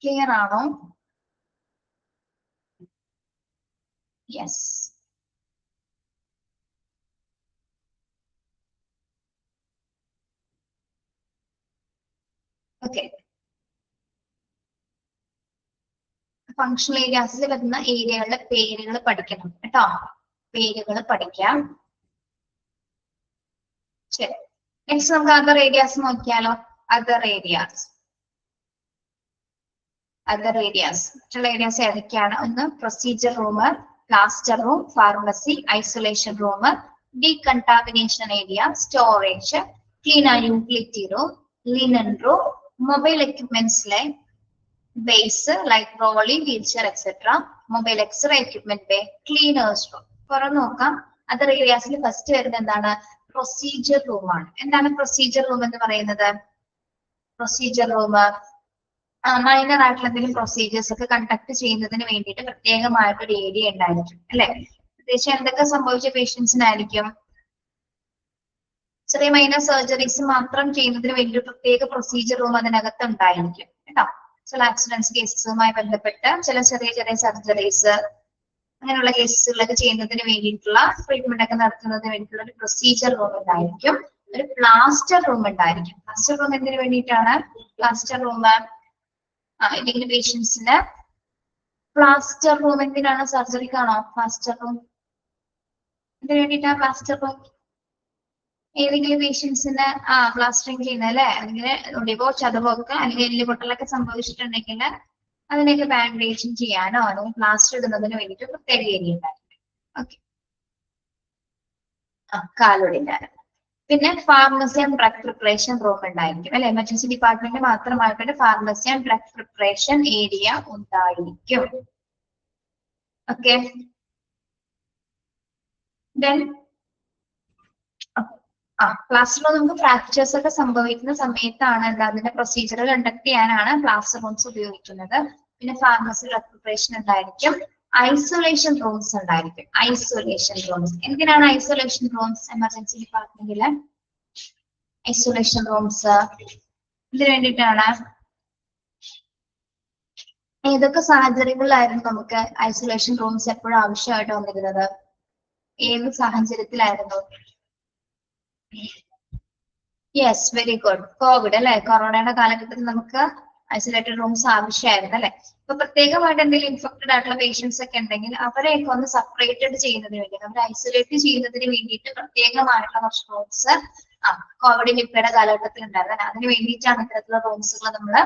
ക്ലിയർ ആണോ? യെസ്. ഓക്കെ, ഫങ്ഷണൽ ഏരിയാസിൽ വരുന്ന ഏരിയകളുടെ പേരുകൾ പഠിക്കണം കേട്ടോ. പേരുകൾ പഠിക്കാം. ശരി, നെക്സ്റ്റ് നമുക്ക് അതർ ഏരിയാസ് നോക്കിയാലോ. അതർ ഏരിയാസ് മറ്റുള്ള ഏരിയാസ് ഏതൊക്കെയാണ്? ഒന്ന്, procedure room, plaster room, pharmacy, isolation room, decontamination area, storage, clean and utility room, linen room, mobile എക്യുപ്മെന്റ്സിലെ bays like trolley, wheelchair etcetera, mobile x-ray equipment bay, cleaners room. പുറം നോക്കാം. Other ഏരിയാസിൽ first വരുന്നത് എന്താണ്? Procedure room ആണ്. എന്താണ് procedure room എന്ന് പറയുന്നത്? Procedure room minor ആയിട്ടുള്ള എന്തെങ്കിലും പ്രൊസീജിയേഴ്സ് ഒക്കെ കണ്ടക്ട് ചെയ്യുന്നതിന് വേണ്ടിയിട്ട് പ്രത്യേകമായിട്ടൊരു ഏരിയ ഉണ്ടായിരിക്കും അല്ലെ. പ്രത്യേകിച്ച് എന്തൊക്കെ സംഭവിച്ച പേഷ്യൻസിനായിരിക്കും? ചെറിയ മൈനർ സർജറീസ് മാത്രം ചെയ്യുന്നതിന് വേണ്ടി ഒരു പ്രത്യേക പ്രൊസീജിയർ റൂം അതിനകത്ത് ഉണ്ടായിരിക്കും കേട്ടോ. ചില ആക്സിഡൻസ് കേസുമായി ബന്ധപ്പെട്ട് ചില ചെറിയ ചെറിയ സർജറീസ് അങ്ങനെയുള്ള കേസുകളൊക്കെ ചെയ്യുന്നതിന് വേണ്ടിയിട്ടുള്ള ട്രീറ്റ്മെന്റ് ഒക്കെ നടത്തുന്നതിന് വേണ്ടിയിട്ടുള്ള ഒരു പ്രൊസീജിയർ റൂം ഉണ്ടായിരിക്കും. ഒരു പ്ലാസ്റ്റർ റൂം ഉണ്ടായിരിക്കും. പ്ലാസ്റ്റർ റൂം എന്തിനു വേണ്ടിയിട്ടാണ്? പ്ലാസ്റ്റർ റൂം ഏതെങ്കിലും പേഷ്യൻസിന് പ്ലാസ്റ്റർ റൂം എന്തിനാണ്? സർജറിക്കാണോ പ്ലാസ്റ്റർ റൂം? എന്തിനു വേണ്ടിയിട്ടാണ് പ്ലാസ്റ്റർ റൂം? ഏതെങ്കിലും പേഷ്യൻസിന് പ്ലാസ്റ്ററിങ് ചെയ്യുന്ന അല്ലെ, അല്ലെങ്കിൽ ഒടിവോ ചതവോ ഒക്കെ അല്ലെങ്കിൽ എല്ല് പൊട്ടലൊക്കെ സംഭവിച്ചിട്ടുണ്ടെങ്കിൽ അതിനൊക്കെ ബാൻഡേജിങ് ചെയ്യാനോ അല്ലെങ്കിൽ പ്ലാസ്റ്റർ ഇടുന്നതിന് വേണ്ടിയിട്ട് പ്രത്യേക ഏരിയ ഉണ്ടായിരിക്കും. ഓക്കെ, കാലൊടിഞ്ഞാൽ. പിന്നെ pharmacy and drug preparation room ഉണ്ടായിരിക്കും അല്ലെ. എമർജൻസി ഡിപ്പാർട്ട്മെന്റ് മാത്രമായിട്ടൊരു pharmacy and drug preparation area ഉണ്ടായിരിക്കും. ഓക്കെ, ദെൻ ക്ലാസ് റൂം നമുക്ക് ഫ്രാക്ചേഴ്സ് ഒക്കെ സംഭവിക്കുന്ന സമയത്താണ് എന്താ അതിന്റെ പ്രൊസീജിയർ കണ്ടക്ട് ചെയ്യാനാണ് ക്ലാസ് റൂംസ് ഉപയോഗിക്കുന്നത്. പിന്നെ ഫാർമസി ഡ്രഗ് പ്രിപ്പറേഷൻ ഉണ്ടായിരിക്കും. ഐസൊലേഷൻ റൂംസ് ഉണ്ടായിരിക്കും. ഐസൊലേഷൻ റൂംസ് എന്തിനാണ്? ഐസൊലേഷൻ റൂംസ് എമർജൻസി ഡിപ്പാർട്ട്മെന്റില് ഐസൊലേഷൻ റൂംസ് ഇതിനു വേണ്ടിയിട്ടാണ്. ഏതൊക്കെ സാഹചര്യങ്ങളിലായിരുന്നു നമുക്ക് ഐസൊലേഷൻ റൂംസ് എപ്പോഴും ആവശ്യമായിട്ട് വന്നിരുന്നത്? ഏത് സാഹചര്യത്തിലായിരുന്നു? Yes, very good. കോവിഡ് അല്ലെ, കൊറോണയുടെ കാലഘട്ടത്തിൽ നമുക്ക് ഐസൊലേറ്റഡ് റൂംസ് ആവശ്യമായിരുന്നു അല്ലെ. ഇപ്പൊ പ്രത്യേകമായിട്ട് എന്തെങ്കിലും ഇൻഫെക്റ്റഡ് ആയിട്ടുള്ള പേഷ്യൻസ് ഒക്കെ ഉണ്ടെങ്കിൽ അവരെയൊക്കെ ഒന്ന് സെപ്പറേറ്റഡ് ചെയ്യുന്നതിന് വേണ്ടി, അവർ ഐസൊലേറ്റ് ചെയ്യുന്നതിന് വേണ്ടിയിട്ട് പ്രത്യേകമായിട്ടുള്ള കുറച്ച് റൂംസ് കോവിഡ് നിപ്പയുടെ കാലഘട്ടത്തിൽ ഉണ്ടായിരുന്നു. അതിന് വേണ്ടിയിട്ടാണ് ഇത്തരത്തിലുള്ള റൂംസുകൾ നമ്മൾ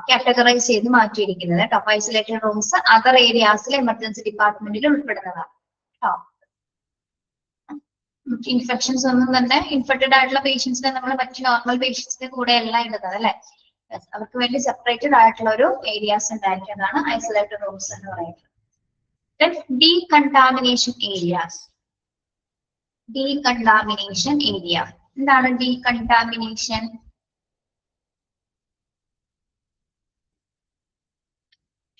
കാറ്റഗറൈസ് ചെയ്ത് മാറ്റിയിരിക്കുന്നത് കേട്ടോ. ഐസൊലേറ്റഡ് റൂംസ് അതർ ഏരിയാസിൽ എമർജൻസി ഡിപ്പാർട്ട്മെന്റിൽ ഉൾപ്പെടുന്നതാണ് കേട്ടോ. ഇൻഫെക്ഷൻസ് ഒന്നും തന്നെ ഇൻഫെക്റ്റഡ് ആയിട്ടുള്ള പേഷ്യൻസിനെ നമ്മൾ മറ്റു നോർമൽ പേഷ്യൻസിന്റെ കൂടെ അല്ല ഇടുന്നത് അല്ലെ. അവർക്ക് വേണ്ടി സെപ്പറേറ്റഡ് ആയിട്ടുള്ള ഒരു ഏരിയാസ് ഉണ്ടായിരിക്കുന്നതാണ് ഐസൊലേറ്റഡ് റൂംസ് എന്ന് പറയുന്നത്. Decontamination areas. ഡീകണ്ടാമിനേഷൻ ഏരിയ എന്താണ്? ഡീകണ്ടാമിനേഷൻ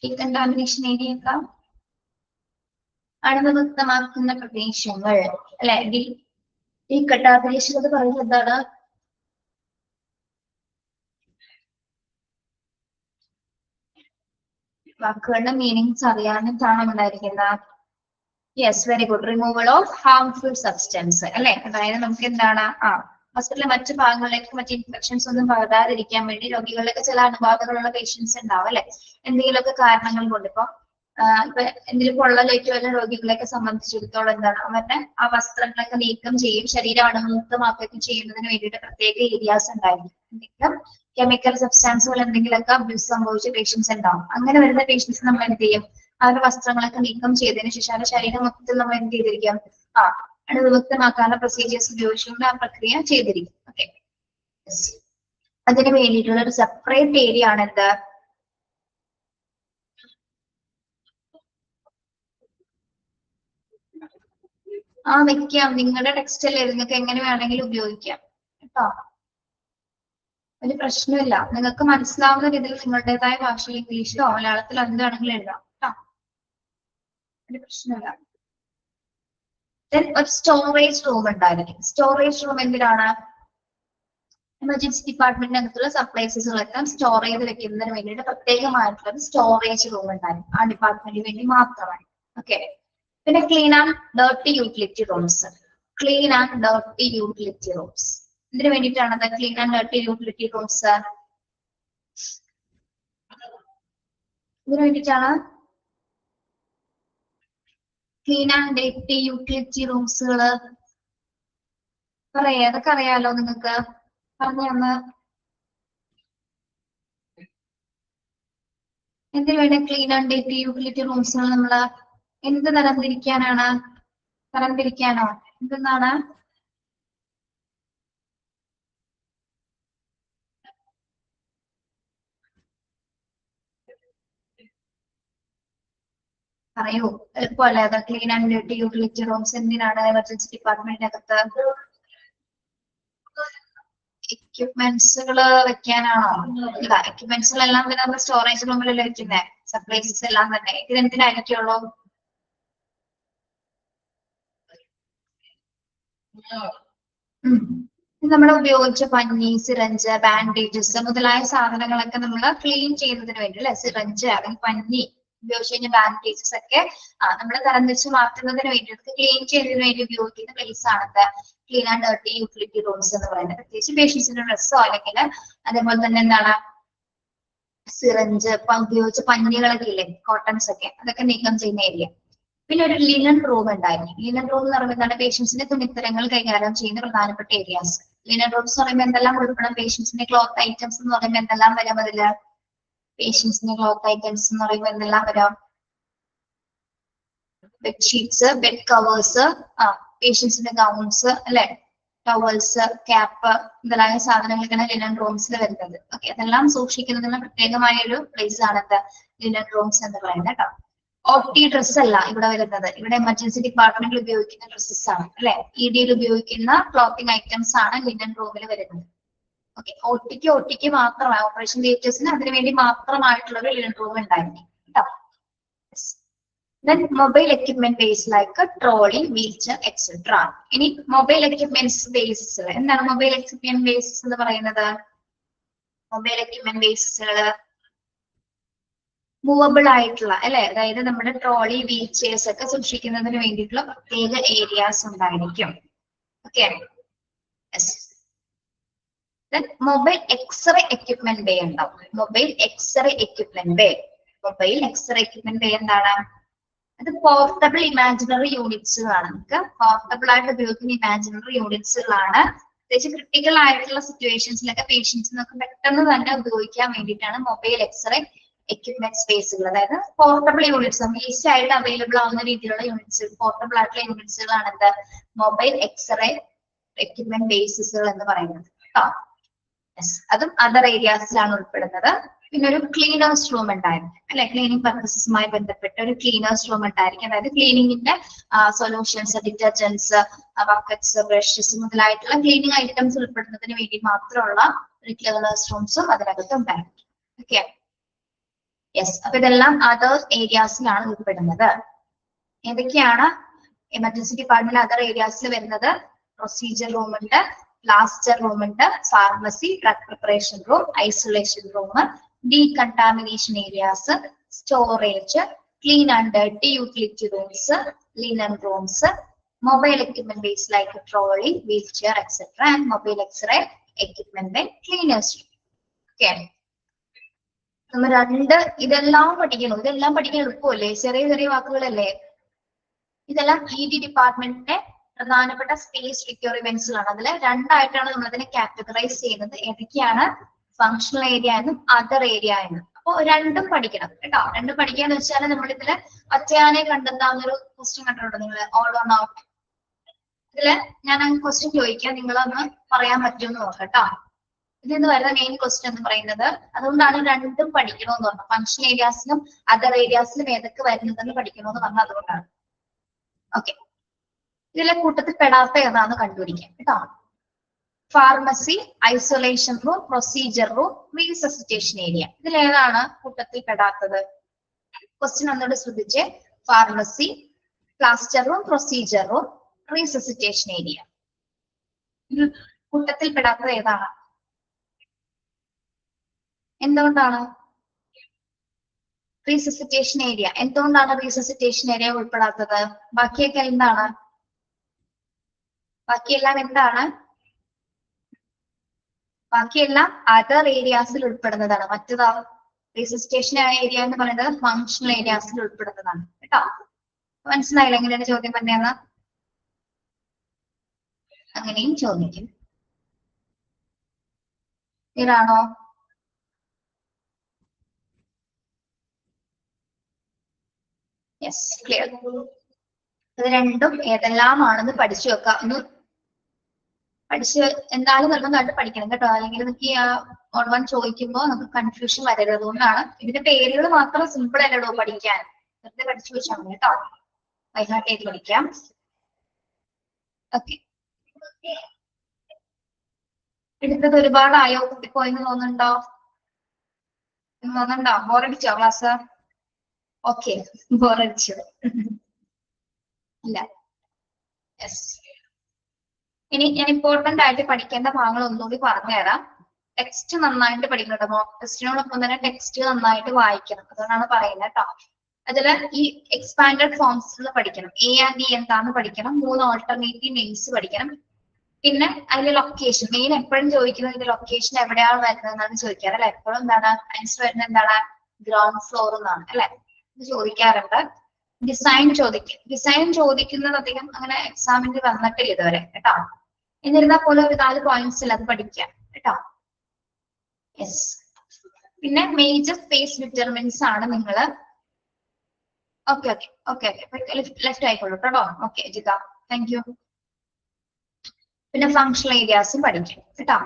ഡീകണ്ടാമിനേഷൻ ഏരിയ എന്താ? അണുവിമുക്തമാക്കുന്ന പ്രദേശങ്ങൾ അല്ലെ. ഡീകണ്ടാമിനേഷൻ എന്ന് പറയുന്നത് എന്താണ്? വാക്കുകളുടെ മീനിങ്സ് അറിയാനിട്ടാണ് ഉണ്ടായിരിക്കുന്നത്. Yes, very good. Removal of harmful substance അല്ലെ. അതായത് നമുക്ക് എന്താണ് ഹോസ്പിറ്റലിലെ മറ്റു ഭാഗങ്ങളിലേക്ക് മറ്റു ഇൻഫെക്ഷൻസ് ഒന്നും പകരാതിരിക്കാൻ വേണ്ടി രോഗികളിലൊക്കെ ചില അണുബാധകളുള്ള പേഷ്യൻസ് ഉണ്ടാവും അല്ലെ. എന്തെങ്കിലുമൊക്കെ കാരണങ്ങൾ കൊണ്ട് ഇപ്പൊ എന്തെങ്കിലും പൊള്ളലേറ്റ് വരുന്ന രോഗികളെയൊക്കെ സംബന്ധിച്ചിടത്തോളം എന്താണ് അവരുടെ ആ വസ്ത്രങ്ങളൊക്കെ നീക്കം ചെയ്യും, ശരീരം അണുമുക്തമാക്കുകയൊക്കെ ചെയ്യുന്നതിന് വേണ്ടിയിട്ട് പ്രത്യേക ഏരിയാസ് ഉണ്ടായിരിക്കും. എന്തെങ്കിലും കെമിക്കൽ സബ്സ്റ്റാൻസുകൾ എന്തെങ്കിലുമൊക്കെ അബ്യൂസ് സംഭവിച്ച പേഷ്യൻസ് ഉണ്ടാവും. അങ്ങനെ വരുന്ന പേഷ്യൻസ് നമ്മൾ എന്ത് ചെയ്യും? അവരുടെ വസ്ത്രങ്ങളൊക്കെ നീക്കം ചെയ്തതിനു ശേഷം അവരുടെ ശരീരം മൊത്തത്തിൽ നമ്മൾ എന്ത് ചെയ്തിരിക്കും? അണുവിമുക്തമാക്കാനുള്ള പ്രൊസീജിയേഴ്സ് ഉപയോഗിച്ചുകൊണ്ട് ആ പ്രക്രിയ ചെയ്തിരിക്കും. ഓക്കെ, അതിന് വേണ്ടിയിട്ടുള്ള ഒരു സെപ്പറേറ്റ് ഏരിയ ആണ് എന്ത്? വെക്കാം. നിങ്ങളുടെ ടെക്സ്റ്റല്ലേ, നിങ്ങൾക്ക് എങ്ങനെ വേണമെങ്കിലും ഉപയോഗിക്കാം കേട്ടോ. ഒരു പ്രശ്നമില്ല. നിങ്ങൾക്ക് മനസ്സിലാവുന്ന രീതിയിൽ നിങ്ങളുടേതായ ഭാഷയിൽ ഇംഗ്ലീഷിലോ മലയാളത്തിലോ എന്താണെങ്കിലും എഴുതാം കേട്ടോ. ഒരു പ്രശ്നമില്ല. ഒരു സ്റ്റോറേജ് റൂം ഉണ്ടായിരിക്കും. സ്റ്റോറേജ് റൂം എന്തിനാണ്? എമർജൻസി ഡിപ്പാർട്ട്മെന്റിനകത്തുള്ള സപ്ലൈസുകളൊക്കെ സ്റ്റോർ ചെയ്ത് വെക്കുന്നതിന് വേണ്ടിയിട്ട് പ്രത്യേകമായിട്ടുള്ള ഒരു സ്റ്റോറേജ് റൂം ഉണ്ടായിരിക്കും ആ ഡിപ്പാർട്ട്മെന്റിന് വേണ്ടി മാത്രമായി. ഓക്കെ, പിന്നെ clean and dirty utility rooms. Clean and dirty utility rooms ഇതിനു വേണ്ടിയിട്ടാണ് clean and dirty utility rooms. ഇതിനു വേണ്ടിയിട്ടാണ് ക്ലീൻ ആൻഡ് ഡർട്ടി യൂട്ടിലിറ്റി റൂംസുകള്. പറയാ, അതൊക്കെ അറിയാലോ നിങ്ങൾക്ക്. പറഞ്ഞു തന്ന് എന്തിനു വേണ്ടി ക്ലീൻ ആൻഡ് ഡർട്ടി യൂട്ടിലിറ്റി റൂംസുകൾ നമ്മള് എന്ത് തരംതിരിക്കാനാണ്? തരംതിരിക്കാനോ എന്തെന്നാണ്? പറയൂ, എളുപ്പമല്ലേ അത്? Clean and duty utility rooms എന്തിനാണ് എമർജൻസി ഡിപ്പാർട്ട്മെന്റിനകത്ത്? എക്യുപ്മെന്റ്സുകള് വെക്കാനാണോ? ഇല്ല, എക്യുപ്മെന്റ്സുകളെല്ലാം പിന്നെ നമ്മൾ സ്റ്റോറേജ് റൂമിലല്ലേ വെക്കുന്നത്, സപ്ലൈസസ് എല്ലാം തന്നെ. ഇതെന്തിനായിരിക്കുള്ളൂ? നമ്മൾ ഉപയോഗിച്ച പഞ്ഞി, സിറഞ്ച്, ബാൻഡേജസ് മുതലായ സാധനങ്ങളൊക്കെ നമ്മൾ ക്ലീൻ ചെയ്യുന്നതിന് വേണ്ടി അല്ലെ, സിറഞ്ച് അല്ലെങ്കിൽ പഞ്ഞി ഉപയോഗിച്ച് കഴിഞ്ഞ ബാൻഡേജസ് ഒക്കെ നമ്മൾ തരംതിരിച്ച് മാറ്റുന്നതിന് വേണ്ടി, ക്ലീൻ ചെയ്യുന്നതിന് വേണ്ടി ഉപയോഗിക്കുന്ന പ്ലേസ് ആണത് clean and dirty utility rooms എന്ന് പറയുന്നത്. പ്രത്യേകിച്ച് പേഷ്യൻസിന്റെ ഡ്രസ്സോ അല്ലെങ്കിൽ അതേപോലെ തന്നെ എന്താണ് സിറഞ്ച് ഉപയോഗിച്ച പഞ്ഞികളൊക്കെ ഇല്ലേ, കോട്ടൺസ് ഒക്കെ, അതൊക്കെ നീക്കം ചെയ്യുന്ന ഏരിയ. പിന്നെ ഒരു ലിനൻ റൂം ഉണ്ടായിരുന്നു. ലിനൻ റൂം എന്ന് പറയുമ്പോൾ എന്താണ്? പേഷ്യൻസിന്റെ തുണിത്തരങ്ങൾ കൈകാര്യം ചെയ്യുന്ന പ്രധാനപ്പെട്ട ഏരിയാസ്. ലിനൻ റൂംസ് എന്ന് പറയുമ്പോൾ എന്തെല്ലാം ഉൾപ്പെടണം? പേഷ്യൻസിന്റെ ക്ലോത്ത് ഐറ്റംസ് എന്ന് പറയുമ്പോൾ എന്തെല്ലാം വരാം അതില്? പേഷ്യൻസിന്റെ ക്ലോത്ത് ഐറ്റംസ് എന്ന് പറയുമ്പോൾ എന്തെല്ലാം വരാം? ബെഡ്ഷീറ്റ്സ്, ബെഡ് കവേഴ്സ്, പേഷ്യൻസിന്റെ ഗൗൺസ് അല്ലെ, ടവൽസ്, ക്യാപ്പ് മുതലായ സാധനങ്ങളൊക്കെയാണ് ലിനൻ റൂംസിൽ വരുന്നത്. ഓക്കെ, അതെല്ലാം സൂക്ഷിക്കുന്നതിന് പ്രത്യേകമായ ഒരു പ്ലേസ് ആണത് ലിനൻ റൂംസ് എന്ന് പറയുന്നത് കേട്ടോ. OT ഡ്രസ് അല്ല ഇവിടെ വരുന്നത്. ഇവിടെ എമർജൻസി ഡിപ്പാർട്ട്മെന്റിൽ ഉപയോഗിക്കുന്ന ഡ്രസ്സസ് ആണ് അല്ലെ, ED ഉപയോഗിക്കുന്ന ക്ലോത്തിങ് ഐറ്റംസ് ആണ് ലിനൻ റൂമിൽ വരുന്നത്. ഓക്കെ, OTക്ക് മാത്രമായി, ഓപ്പറേഷൻ തിയേറ്റേഴ്സിന് അതിനു വേണ്ടി മാത്രമായിട്ടുള്ള ഒരു ലിനൻ റൂം ഉണ്ടായിരിക്കും കേട്ടോ. Then mobile equipment base like a trolley, wheelchair, etc. ഇനി മൊബൈൽ എക്യുപ്മെന്റ്സ് ബേസിസ്, എന്താണ് മൊബൈൽ എക്യുപ്മെന്റ് ബേസിസ് എന്ന് പറയുന്നത്? മൊബൈൽ എക്യുപ്മെന്റ് ബേസിസുകള് മൂവബിൾ ആയിട്ടുള്ള അല്ലെ, അതായത് നമ്മുടെ ട്രോളി, വീൽ ചെയർസ് ഒക്കെ സൂക്ഷിക്കുന്നതിന് വേണ്ടിയിട്ടുള്ള പ്രത്യേക ഏരിയാസ് ഉണ്ടായിരിക്കും. Okay, mobile x-ray equipment bay ഉണ്ടാവും. Mobile x-ray equipment bay, mobile x-ray equipment bay എന്താണ്? അത് പോർട്ടബിൾ ഇമാജിനറി യൂണിറ്റ്സുകളാണ്. നമുക്ക് പോർട്ടബിൾ ആയിട്ട് ഉപയോഗിക്കുന്ന ഇമാജിനറി യൂണിറ്റ്സുകളാണ്. പ്രത്യേകിച്ച് ക്രിട്ടിക്കൽ ആയിട്ടുള്ള സിറ്റുവേഷൻസിലൊക്കെ പേഷ്യൻസിനൊക്കെ പെട്ടെന്ന് തന്നെ ഉപയോഗിക്കാൻ വേണ്ടിയിട്ടാണ് മൊബൈൽ എക്സ്റേ എക്യുപ്മെന്റ് സ്പേസുകൾ. അതായത് പോർട്ടബിൾ യൂണിറ്റ്സ്, ഈസി ആയിട്ട് അവൈലബിൾ ആവുന്ന രീതിയിലുള്ള യൂണിറ്റ്സ്, പോർട്ടബിൾ ആയിട്ടുള്ള യൂണിറ്റ്സുകളാണ് എന്ത്? മൊബൈൽ എക്സ്റേ എക്യുപ്മെന്റ് ബേസിസുകൾ എന്ന് പറയുന്നത് കേട്ടോ. അതും അതർ ഏരിയാസിലാണ് ഉൾപ്പെടുന്നത്. പിന്നെ ഒരു ക്ലീനേഴ്സ് റൂം ഉണ്ടായിരിക്കും അല്ലെ, ക്ലീനിങ് പർപ്പസസുമായി ബന്ധപ്പെട്ട ഒരു ക്ലീനേഴ്സ് റൂം ഉണ്ടായിരിക്കും. അതായത് ക്ലീനിങ്ങിന്റെ സൊല്യൂഷൻസ്, ഡിറ്റർജൻസ്, ബക്കറ്റ്സ്, ബ്രഷസ് മുതലായിട്ടുള്ള ക്ലീനിങ് ഐറ്റംസ് ഉൾപ്പെടുന്നതിന് വേണ്ടി മാത്രമുള്ള ഒരു ക്ലീനേഴ്സ് റൂംസും അതിനകത്ത് ഉണ്ടായിരിക്കും. Okay, yes. അപ്പൊ ഇതെല്ലാം അതർ ഏരിയാസിലാണ് ഉൾപ്പെടുന്നത്. ഏതൊക്കെയാണ് എമർജൻസി ഡിപ്പാർട്ട്മെന്റ് അതർ ഏരിയാസിൽ വരുന്നത്? പ്രൊസീജിയർ റൂം ഉണ്ട്, പ്ലാസ്റ്റർ റൂം ഉണ്ട്, pharmacy, drug preparation room, isolation room, decontamination areas, storage, clean and dirty utility rooms, linen rooms, mobile equipment bays like trolley, wheel chair etcetera, and mobile x-ray equipment bay cleaners. Okay, നമ്മൾ ഇതെല്ലാം പഠിക്കണം. ഇതെല്ലാം പഠിക്കാൻ എളുപ്പമല്ലേ? ചെറിയ ചെറിയ വാക്കുകളല്ലേ? ഇതെല്ലാം ED ഡിപ്പാർട്ട്മെന്റിന്റെ പ്രധാനപ്പെട്ട സ്പേസ് റിക്വയർമെന്റ്സിലാണ്. അതിൽ രണ്ടായിട്ടാണ് നമ്മൾ അതിനെ കാറ്റഗറൈസ് ചെയ്യുന്നത്. ഏതൊക്കെയാണ്? ഫങ്ഷണൽ ഏരിയ എന്നും അതർ ഏരിയ എന്നും. അപ്പൊ രണ്ടും പഠിക്കണം കേട്ടോ. രണ്ടും പഠിക്കാന്ന് വെച്ചാൽ നമ്മളിതില് ഒറ്റയാനെ കണ്ടെത്താവുന്ന ഒരു ക്വസ്റ്റ്യൻ കണ്ടിട്ടുണ്ടോ നിങ്ങൾ? All or not. ഇതില് ഞാൻ ക്വസ്റ്റ്യൻ ചോദിക്കാം, നിങ്ങളൊന്ന് പറയാൻ പറ്റുമെന്ന് നോക്കട്ടോ. ഇതിന്ന് വരുന്ന മെയിൻ ക്വസ്റ്റ്യൻ എന്ന് പറയുന്നത്, അതുകൊണ്ടാണ് രണ്ടും പഠിക്കണമെന്ന് പറഞ്ഞത്. ഫങ്ഷണൽ ഏരിയാസിലും അതർ ഏരിയാസിലും ഏതൊക്കെ വരുന്നതെന്ന് പഠിക്കണമെന്ന് പറഞ്ഞത് അതുകൊണ്ടാണ്. ഓക്കെ, ഇതിലെ കൂട്ടത്തിൽ പെടാത്ത ഏതാന്ന് കണ്ടുപിടിക്കാം കേട്ടോ. Pharmacy, isolation room, procedure room, resuscitation area, ഇതിലേതാണ് കൂട്ടത്തിൽ പെടാത്തത്? ക്വസ്റ്റ്യൻ ഒന്നുകൂടെ ശ്രദ്ധിച്ച്. Pharmacy, plaster room, procedure room, resuscitation area, കൂട്ടത്തിൽ പെടാത്തത് ഏതാണ്? എന്തുകൊണ്ടാണ് റീസസിറ്റേഷൻ ഏരിയ? എന്തുകൊണ്ടാണ് റീസസിറ്റേഷൻ ഏരിയ ഉൾപ്പെടാത്തത്? ബാക്കിയൊക്കെ എന്താണ്? ബാക്കിയെല്ലാം എന്താണ്? ബാക്കിയെല്ലാം അതർ ഏരിയാസിൽ ഉൾപ്പെടുന്നതാണ്. മറ്റേതാ റീസസിറ്റേഷൻ ഏരിയ എന്ന് പറയുന്നത് ഫങ്ഷണൽ ഏരിയാസിൽ ഉൾപ്പെടുന്നതാണ് കേട്ടോ. മനസ്സിലായില്ല എങ്ങനെയാണ് ചോദ്യം പറഞ്ഞതെന്ന്? അങ്ങനെയും ചോദിക്കും. ഇതാണോ? Yes, clear. ഇത് രണ്ടും ഏതെല്ലാമാണെന്ന് പഠിച്ചു വെക്കാം. ഒന്ന് പഠിച്ച് എന്തായാലും നിർബന്ധമായിട്ട് പഠിക്കണം കേട്ടോ. അല്ലെങ്കിൽ നമുക്ക് ഈ ഓൺ വൺ ചോദിക്കുമ്പോൾ നമുക്ക് കൺഫ്യൂഷൻ വരരുത്. അതുകൊണ്ടാണ് ഇതിന്റെ പേരുകൾ മാത്രം സിമ്പിൾ അല്ലടോ പഠിക്കാൻ, വെറുതെ പഠിച്ചു വെച്ചാൽ മതി കേട്ടോ. വൈകാട്ട് ചെയ്ത് പഠിക്കാം. ഓക്കെ, എടുത്തത് ഒരുപാടായോ കുട്ടിപ്പോയെന്ന് തോന്നുന്നുണ്ടോ? ബോറടിച്ചോ ക്ലാസ്? ഓക്കെ, ബോറടിച്ചു. ഇല്ല. യെസ്. ഇനി ഞാൻ ഇമ്പോർട്ടന്റ് ആയിട്ട് പഠിക്കേണ്ട ഭാഗങ്ങൾ ഒന്നുകൂടി പറഞ്ഞുതരാം. ടെക്സ്റ്റ് നന്നായിട്ട് പഠിക്കണം. മോക്ക് ടെസ്റ്റിനോടൊപ്പം തന്നെ ടെക്സ്റ്റ് നന്നായിട്ട് വായിക്കണം. അതുകൊണ്ടാണ് പറയുന്നത് കേട്ടോ. അതില് ഈ എക്സ്പാൻഡഡ് ഫോംസ് പഠിക്കണം. എ ആൻഡ് ബി എന്താന്ന് പഠിക്കണം. 3 ഓൾട്ടർനേറ്റീവ് നെയിംസ് പഠിക്കണം. പിന്നെ അതിന്റെ ലൊക്കേഷൻ, മെയിൻ എപ്പോഴും ചോദിക്കുന്നത് ഇതിന്റെ ലൊക്കേഷൻ എവിടെയാണ് വരുന്നത് എന്നാണ് ചോദിക്കാറ് അല്ലെ. എപ്പോഴും എന്താണ് ആൻസർ വരുന്നത്, എന്താണ് ഗ്രൗണ്ട് ഫ്ലോർ എന്നാണ് അല്ലെ. ഇത് ചോദിക്കാറുണ്ട്. ഡിസൈൻ ചോദിക്കുന്നത് അധികം അങ്ങനെ എക്സാമിന് വന്നിട്ടില്ല ഇതുവരെ കേട്ടോ. എന്നിരുന്നാൽ പോലും ഒരു 4 പോയിന്റ്സിൽ അത് പഠിക്കാം കേട്ടോ. യെസ്. പിന്നെ മേജർ സ്പേസ് ഡിറ്റർമിൻസ് ആണ് നിങ്ങള്. ഓക്കെ ലെഫ്റ്റ് ആയിക്കോളൂ കേട്ടോ. Okay Jitha, thank you. പിന്നെ ഫങ്ഷണൽ ഏരിയാസും പഠിക്കും കേട്ടോ.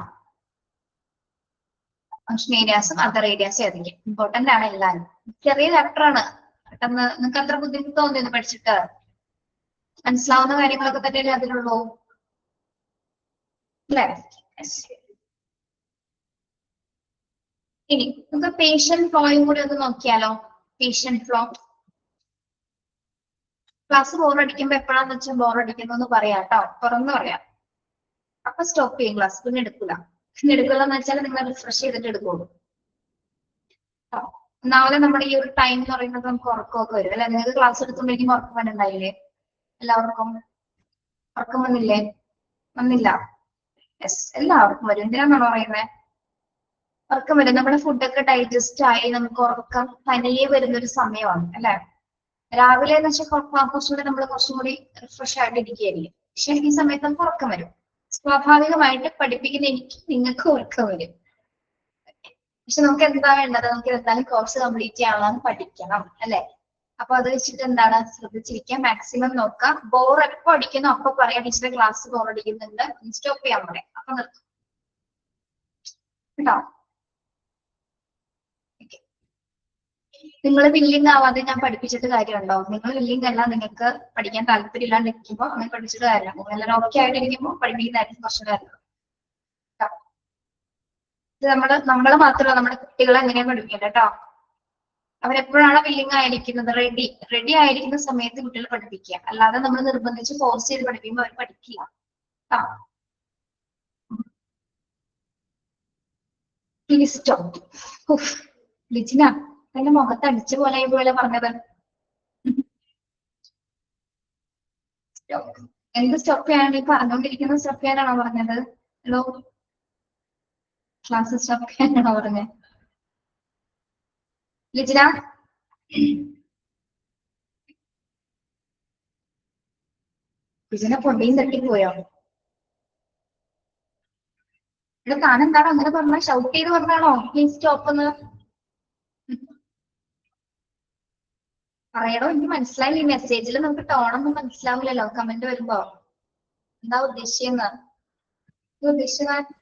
ഫങ്ഷണൽ ഏരിയാസും അതർ ഏരിയാസും ഏതെങ്കിലും ഇമ്പോർട്ടന്റ് ആണ് എല്ലാവരും. ചെറിയ ചാപ്റ്റർ ആണ്. പെട്ടെന്ന് നിങ്ങൾക്ക് അത്ര ബുദ്ധിമുട്ട് തോന്നിയെന്ന് പഠിച്ചിട്ട്? മനസ്സിലാവുന്ന കാര്യങ്ങളൊക്കെ തന്നെ അതിലുള്ളൂ അല്ലേ? ഇനി നമുക്ക് പേഷ്യന്റ് ഫ്ലോയും കൂടി ഒന്ന് നോക്കിയാലോ. Patient flow. ക്ലാസ് ബോറടിക്കുമ്പോ എപ്പോഴാന്ന് വെച്ചാൽ ബോറടിക്കുന്നു പറയാം കേട്ടോ, തുറന്നു പറയാം. അപ്പൊ സ്റ്റോപ്പ് ചെയ്യും ക്ലാസ്, പിന്നെ എടുക്കില്ല. പിന്നെ എടുക്കില്ലെന്ന് വെച്ചാൽ നിങ്ങൾ റിഫ്രഷ് ചെയ്തിട്ട് എടുക്കുള്ളൂ. ഒന്നാമത് നമ്മുടെ ഈ ഒരു ടൈം എന്ന് പറയുന്നത് നമുക്ക് ഉറക്കമൊക്കെ വരും അല്ലെ. നിങ്ങൾക്ക് ക്ലാസ് എടുത്തുകൊണ്ടിരിക്കും ഉറക്കം വന്നിട്ടുണ്ടായില്ലേ? എല്ലാവർക്കും ഉറക്കം വന്നില്ലേ? വന്നില്ല. യെസ്, എല്ലാവർക്കും വരും. എന്തിനാണെന്നാണോ പറയുന്നത്? ഉറക്കം വരും. നമ്മുടെ ഫുഡൊക്കെ ഡൈജസ്റ്റ് ആയി നമുക്ക് ഉറക്കം തനിയെ വരുന്നൊരു സമയമാണ് അല്ലെ. രാവിലെ എന്ന് വെച്ചാൽ കുറച്ചുകൂടി നമ്മൾ കുറച്ചും കൂടി റിഫ്രഷ് ആയിട്ട് ഇരിക്കുകയായിരിക്കും. പക്ഷെ ഈ സമയത്ത് നമുക്ക് ഉറക്കം വരും. സ്വാഭാവികമായിട്ട് പഠിപ്പിക്കുന്ന എനിക്ക് നിങ്ങൾക്ക് ഉറക്കം വരും. പക്ഷെ നമുക്ക് എന്താ വേണ്ടത്? നമുക്ക് എന്തായാലും കോഴ്സ് കംപ്ലീറ്റ് ചെയ്യാനുള്ളതാണ്, പഠിക്കണം അല്ലെ. അപ്പൊ അത് വെച്ചിട്ട് എന്താണ് ശ്രദ്ധിച്ചിരിക്കുക, മാക്സിമം നോക്കുക. ബോർ എപ്പോ അടിക്കുന്നു അപ്പൊ പറയാം ടീച്ചറെ ക്ലാസ് ബോർ അടിക്കുന്നുണ്ട്, സ്റ്റോപ്പ് ചെയ്യാൻ പറയാം. അപ്പൊ നിർത്തും കേട്ടോ. നിങ്ങൾ വില്ലിങ് ആവാതെ ഞാൻ പഠിപ്പിച്ചിട്ട് കാര്യമുണ്ടോ? നിങ്ങൾ വില്ലിങ് അല്ല, നിങ്ങൾക്ക് പഠിക്കാൻ താല്പര്യം ഇല്ലാണ്ടിരിക്കുമ്പോൾ അങ്ങനെ പഠിച്ചിട്ട് കാര്യമില്ല. നിങ്ങൾ എല്ലാവരും ഓക്കെ ആയിട്ടിരിക്കുമ്പോൾ പഠിപ്പിക്കുന്നതായിരിക്കും കുറച്ച് കാര്യം. ഇത് നമ്മള് മാത്രമല്ല, നമ്മുടെ കുട്ടികളെ എങ്ങനെയാണ് പഠിക്കേണ്ടത് കേട്ടോ. അവരെപ്പോഴാണ് വില്ലിങ് ആയിരിക്കുന്നത്, റെഡി ആയിരിക്കുന്ന സമയത്ത് കുട്ടികളെ പഠിപ്പിക്കുക. അല്ലാതെ നമ്മൾ നിർബന്ധിച്ച് ഫോഴ്സ് ചെയ്ത് പഠിപ്പിക്കുമ്പോൾ അവർ പഠിക്കില്ല കേട്ടോ. Please stop. ലിജിന, എന്റെ മുഖത്ത് അടിച്ച പോലെ പറഞ്ഞത്. എന്ത് സ്റ്റോപ്പ് ചെയ്യാനാണ്? ഈ പറഞ്ഞുകൊണ്ടിരിക്കുന്ന സ്റ്റോപ്പ് ചെയ്യാനാണോ പറഞ്ഞത്? ഹലോ, ക്ലാസ് സ്റ്റോപ്പ് ചെയ്യാനാണോ പറഞ്ഞത്? ലിജിന, ലിജിന പൊടിയും തട്ടിപ്പോയോ? ഇവിടെ താനെന്താണോ അങ്ങനെ പറഞ്ഞ? ഷൗട്ട് ചെയ്ത് പറഞ്ഞാണോ പ്ലീസ് സ്റ്റോപ്പ് എന്ന്? പറയണോ? എനിക്ക് മനസ്സിലായില്ല. ഈ മെസ്സേജിൽ നമുക്ക് ടോണൊന്നും മനസ്സിലാവില്ലല്ലോ കമന്റ് വരുമ്പോ. എന്താ ഉദ്ദേശിച്ചെന്ന്? ഉദ്ദേശിച്ചത്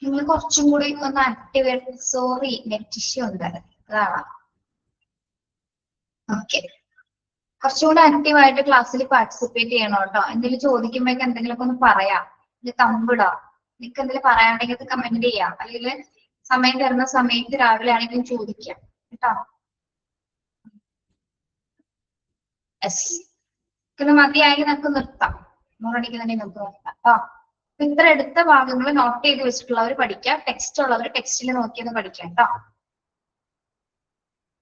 നിങ്ങൾ കുറച്ചും കൂടി ഒന്ന് ആക്ടിവേറ്റ്. സോറി, നെറ്റ് ഇഷ്യൂ ഉണ്ട്, അതാണ്. ഓക്കെ, കുറച്ചുകൂടി ആക്റ്റീവായിട്ട് ക്ലാസ്സിൽ പാർട്ടിസിപ്പേറ്റ് ചെയ്യണം കേട്ടോ. എന്തെങ്കിലും ചോദിക്കുമ്പോഴേക്ക് എന്തെങ്കിലുമൊക്കെ ഒന്ന് പറയാം. ഇത് തമ്പിടാം. നിങ്ങൾക്ക് എന്തെങ്കിലും പറയാണ്ടെങ്കിൽ അത് കമന്റ് ചെയ്യാം. അല്ലെങ്കിൽ സമയം തരുന്ന സമയത്ത് രാവിലെ ആണെങ്കിലും ചോദിക്കാം കേട്ടോ. യെസ്, പിന്നെ മതിയായി നമുക്ക് നിർത്താം. ബോറടിക്കുന്നുണ്ടെങ്കിൽ നമുക്ക് നിർത്താം കേട്ടോ. ഇത്ര എടുത്ത ഭാഗങ്ങൾ നോട്ട് ചെയ്ത് വെച്ചിട്ടുള്ളവർ പഠിക്കാം, ടെക്സ്റ്റ് ഉള്ളവർ ടെക്സ്റ്റിൽ നോക്കിയത് പഠിക്കാം കേട്ടോ.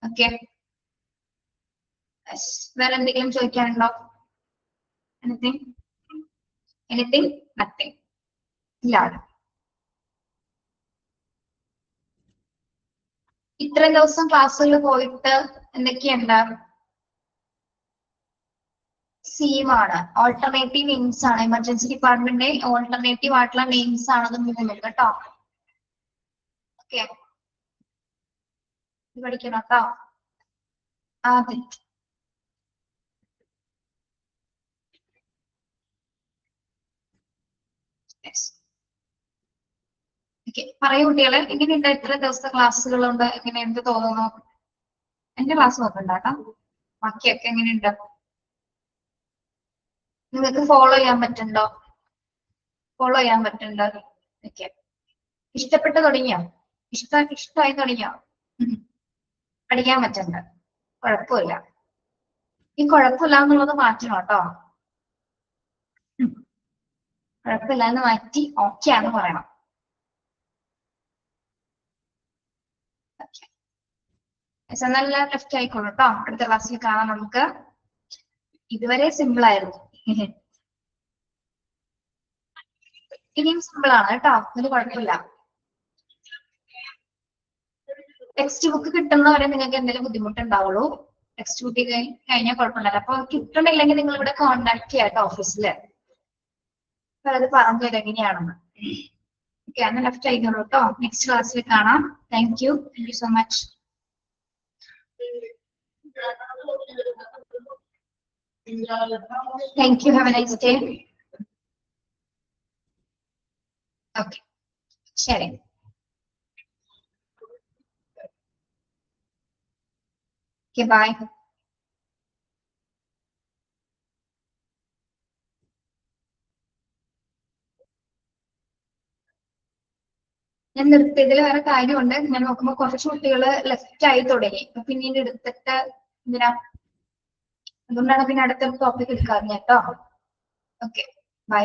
ഓക്കെ, വേറെ എന്തെങ്കിലും ചോദിക്കാനുണ്ടോ? എനിത്തിങ് നത്തിങ് ഇല്ല. ഇത്രയും ദിവസം ക്ലാസ്സുകൾ പോയിട്ട് എന്തൊക്കെയുണ്ട്? സീമാണ്, ഓൾട്ടർനേറ്റീവ് നെയിംസ് ആണ്. എമർജൻസി ഡിപ്പാർട്ട്മെന്റ് ഓൾട്ടർനേറ്റീവ് ആയിട്ടുള്ള നെയിംസ് ആണത് മൂന്നും കേട്ടോ. ഓക്കെ, പഠിക്കണം കേട്ടോ. അതെ, പറയൂ കുട്ടികളെ, എങ്ങനെയുണ്ട്? ഇത്ര ദിവസത്തെ ക്ലാസ്സുകളുണ്ട്, എങ്ങനെ എന്ത് തോന്നുന്നു? എന്റെ ക്ലാസ് നോക്കണ്ട കേട്ടോ, ബാക്കിയൊക്കെ എങ്ങനെയുണ്ട്? നിങ്ങൾക്ക് ഫോളോ ചെയ്യാൻ പറ്റുന്നുണ്ടോ? ഫോളോ ചെയ്യാൻ പറ്റുന്നുണ്ടോ? ഓക്കെ. ഇഷ്ടപ്പെട്ട് തുടങ്ങിയോ? ഇഷ്ടമായി തുടങ്ങിയോ? പഠിക്കാൻ പറ്റുന്നുണ്ട്. കുഴപ്പമില്ല. ഈ കുഴപ്പമില്ല എന്നുള്ളത് മാറ്റണം കേട്ടോ. കുഴപ്പമില്ല എന്ന് മാറ്റി ഓക്കെ ആണെന്ന് പറയണം. നല്ല ലെഫ്റ്റ് ആയിക്കോളൂ കേട്ടോ. അടുത്ത ക്ലാസ്സിൽ കാണാം നമുക്ക്. ഇതുവരെ സിമ്പിൾ ആയിരുന്നു. ഇനിയും സിമ്പിൾ ആണ് കേട്ടോ. ഒരു കുഴപ്പമില്ല. ടെക്സ്റ്റ് ബുക്ക് കിട്ടുന്നവരെ നിങ്ങൾക്ക് എന്തെങ്കിലും ബുദ്ധിമുട്ടുണ്ടാവുള്ളൂ. ടെക്സ്റ്റ് ബുക്ക് കഴിഞ്ഞാൽ കുഴപ്പമില്ല. അപ്പൊ കിട്ടണില്ലെങ്കിൽ നിങ്ങൾ ഇവിടെ കോൺടാക്ട് ചെയ്യാട്ടോ ഓഫീസില്. അപ്പൊ അത് പറഞ്ഞു തരാം എങ്ങനെയാണെന്ന്. ഓക്കെ, അന്ന് ലെഫ്റ്റ് ആയിക്കോളൂ കേട്ടോ. നെക്സ്റ്റ് ക്ലാസ്സിൽ കാണാം. Thank you so much. Thank you. Have a nice day. Okay. Sharing. Okay, bye. ഞാൻ നിർത്തിയതിൽ വേറെ കാര്യമുണ്ട്. ഞാൻ നോക്കുമ്പോൾ കുറച്ച് കുട്ടികൾ ലെഫ്റ്റ് ആയി തുടങ്ങി. പിന്നീട് എടുത്തിട്ട് എന്തിനാ, അതുകൊണ്ടാണ് പിന്നെ അടുത്ത ടോപ്പിക് എടുക്കാറ് കേട്ടോ. Okay, by.